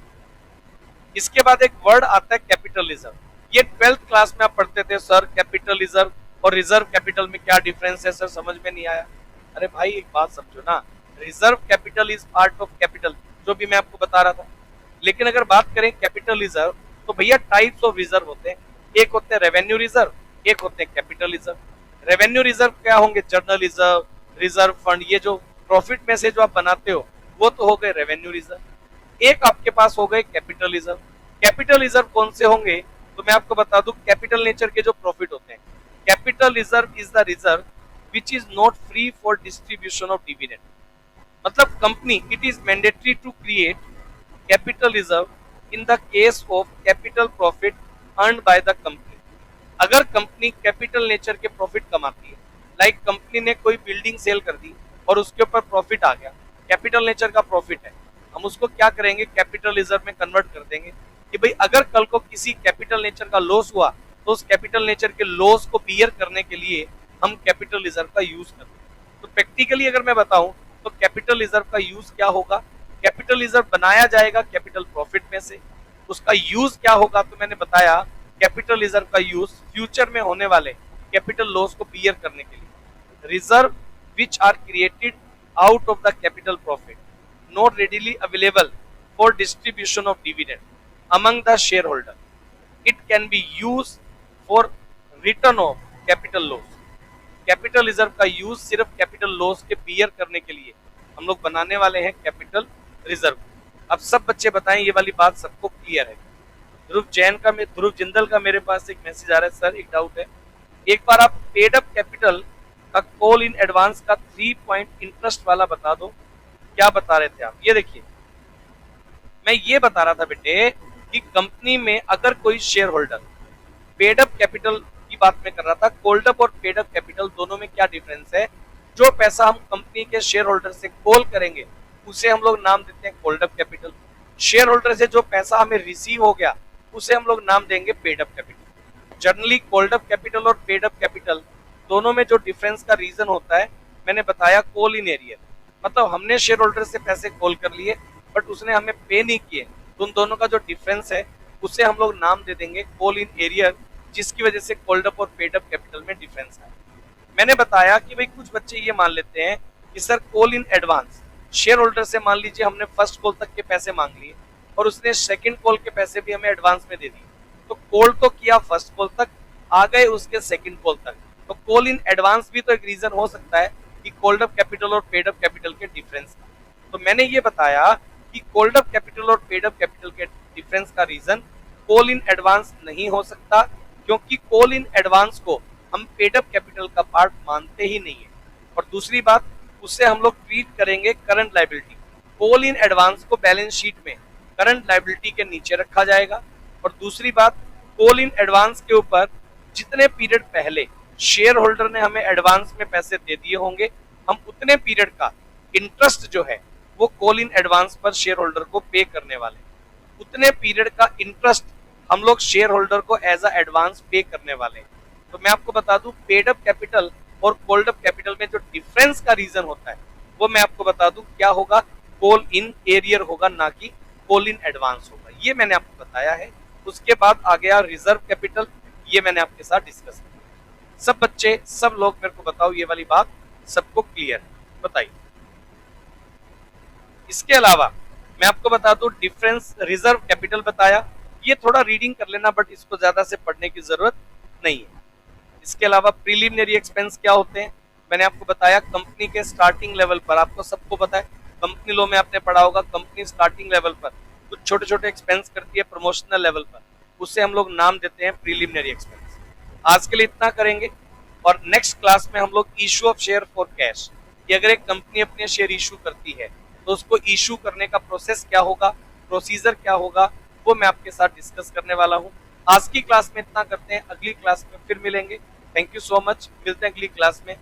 इसके बाद एक वर्ड आता है कैपिटल रिजर्व। ये 12th क्लास में आप पढ़ते थे सर, कैपिटल रिजर्व और रिजर्व कैपिटल में क्या डिफरेंस है सर, समझ में नहीं आया। अरे भाई एक बात समझो ना, reserve capital is part of capital, जो भी मैं आपको बता रहा था। लेकिन अगर बात करें कैपिटल रिजर्व, तो भैया टाइप्स ऑफ रिजर्व होते हैं। एक होते हैं रेवेन्यू रिजर्व, एक होते हैं कैपिटल रिजर्व। रेवेन्यू रिजर्व क्या होंगे? जर्नल रिजर्व, रिजर्व फंड, ये जो प्रॉफिट में से जो आप बनाते हो वो तो हो गए रेवेन्यू रिजर्व। एक आपके पास हो गए कैपिटल रिजर्व। कैपिटल रिजर्व कौन से होंगे? तो मैं आपको बता दूं, कैपिटल नेचर के जो प्रॉफिट होते हैं। Capital reserve is the reserve which is not free for distribution of dividend. मतलब company, it is mandatory to create capital reserve in the case of capital profit earned by the company. अगर company capital nature के profit कमाती है, like company ने कोई building cell कर दी और उसके ऊपर प्रॉफिट आ गया, कैपिटल नेचर का प्रॉफिट है, हम उसको क्या करेंगे? कैपिटल रिजर्व में कन्वर्ट कर देंगे कि भाई अगर कल को किसी कैपिटल नेचर का लॉस हुआ तो उस कैपिटल नेचर के लॉस को बियर करने के लिए हम कैपिटल रिजर्व का यूज करते हैं। तो प्रैक्टिकली अगर मैं बताऊं तो कैपिटल रिजर्व का यूज क्या होगा? कैपिटल रिजर्व बनाया जाएगा कैपिटल प्रॉफिट में से। उसका यूज क्या होगा? तो मैंने बताया कैपिटल रिजर्व का यूज फ्यूचर में होने वाले कैपिटल लॉस को बियर करने के लिए। Reserve which are created out of the capital profit not readily available for distribution of dividend among the share holder, it can be use for return of capital loss. Capital reserve का use सिर्फ capital loss के bear करने के लिए हम लोग बनाने वाले हैं कैपिटल रिजर्व। अब सब बच्चे बताएं ये वाली बात सबको क्लियर है? ध्रुव जिंदल का मेरे पास एक मैसेज आ रहा है, सर एक डाउट है, एक बार आप पेड अप कैपिटल का कॉल इन एडवांस का 3 पॉइंट इंटरेस्ट वाला बता दो। क्या बता रहे थे आप? ये देखिए, मैं ये बता रहा था बेटे कि कंपनी में अगर कोई share holder, paid up capital की बात में कर रहा था, कॉल्ड अप और पेड अप कैपिटल दोनों में क्या डिफरेंस है? जो पैसा हम कंपनी के शेयर होल्डर से कॉल करेंगे उसे हम लोग नाम देते हैं called up capital. Share holder से जो पैसा हमें रिसीव हो गया उसे हम लोग नाम देंगे paid up capital. Generally called up capital और पेड अप कैपिटल दोनों में जो डिफरेंस का रीजन होता है मैंने बताया, कॉल इन एरियर। मतलब हमने शेयर होल्डर से पैसे कॉल कर लिए बट उसने हमें पे नहीं किए, तो उन दोनों का जो डिफरेंस है उसे हम लोग नाम दे देंगे कॉल इन एरियर, जिसकी वजह से कॉल्ड अप और पेड अप कैपिटल में डिफरेंस है। मैंने बताया कि भाई कुछ बच्चे ये मान लेते हैं कि sir call in advance, share holder से मान लीजिए हमने फर्स्ट कॉल तक के पैसे मांग लिए और उसने सेकंड कॉल के पैसे भी हमें एडवांस में दे दिए, तो कॉल तो किया फर्स्ट कॉल तक, आ गए उसके सेकंड कॉल तक, तो कॉल इन एडवांस भी तो एक रीजन हो सकता है कि कॉल्ड अप कैपिटल और पेड अप कैपिटल के डिफरेंस का। तो मैंने ये बताया कि कॉल्ड अप कैपिटल और पेड अप कैपिटल के डिफरेंस का रीजन कॉल इन एडवांस नहीं हो सकता, क्योंकि कॉल इन एडवांस को हम पेड अप कैपिटल का पार्ट मानते ही नहीं है। और दूसरी बात, उससे हम लोग ट्रीट करेंगे current liability. Call in advance को बैलेंस शीट में करंट लायबिलिटी के नीचे रखा जाएगा। और दूसरी बात, कॉल इन एडवांस के ऊपर जितने पीरियड पहले शेयर होल्डर ने हमें एडवांस में पैसे दे दिए होंगे, हम उतने पीरियड का इंटरेस्ट जो है वो कॉल इन एडवांस पर शेयर होल्डर को पे करने वाले, उतने पीरियड का इंटरेस्ट हम लोग शेयर होल्डर को एज अ एडवांस पे करने वाले। तो मैं आपको बता दूं, पेड अप कैपिटल और कॉल्ड अप कैपिटल में जो डिफरेंस का रीजन होता है वो मैं आपको बता दूं क्या होगा, कॉल इन एरियर होगा, ना कि कॉल इन एडवांस होगा। ये मैंने आपको बताया है। उसके बाद आ गया रिजर्व कैपिटल, ये मैंने आपके साथ डिस्कस किया। सब बच्चे, सब लोग मेरे को बताओ ये वाली बात सबको क्लियर है? बताइए। इसके अलावा मैं आपको बता दूं डिफरेंस, रिजर्व कैपिटल बताया, ये थोड़ा रीडिंग कर लेना बट इसको ज्यादा से पढ़ने की जरूरत नहीं है। इसके अलावा प्रीलिमिनरी एक्सपेंस क्या होते हैं मैंने आपको बताया, कंपनी के स्टार्टिंग लेवल पर, आपको सबको पता है कंपनी लॉ में आपने पढ़ा होगा, कंपनी स्टार्टिंग लेवल पर कुछ छोटे छोटे एक्सपेंस करती है प्रमोशनल लेवल पर, उसे हम लोग नाम देते हैं प्रीलिमिनरी एक्सपेंस। आज के लिए इतना करेंगे और नेक्स्ट क्लास में हम लोग issue of share for cash, कि अगर एक कंपनी अपने शेयर इशू करती है तो उसको इशू करने का प्रोसेस क्या होगा, प्रोसीजर क्या होगा, वो मैं आपके साथ डिस्कस करने वाला हूँ। आज की क्लास में इतना करते हैं, अगली क्लास में फिर मिलेंगे। थैंक यू सो मच, मिलते हैं अगली क्लास में।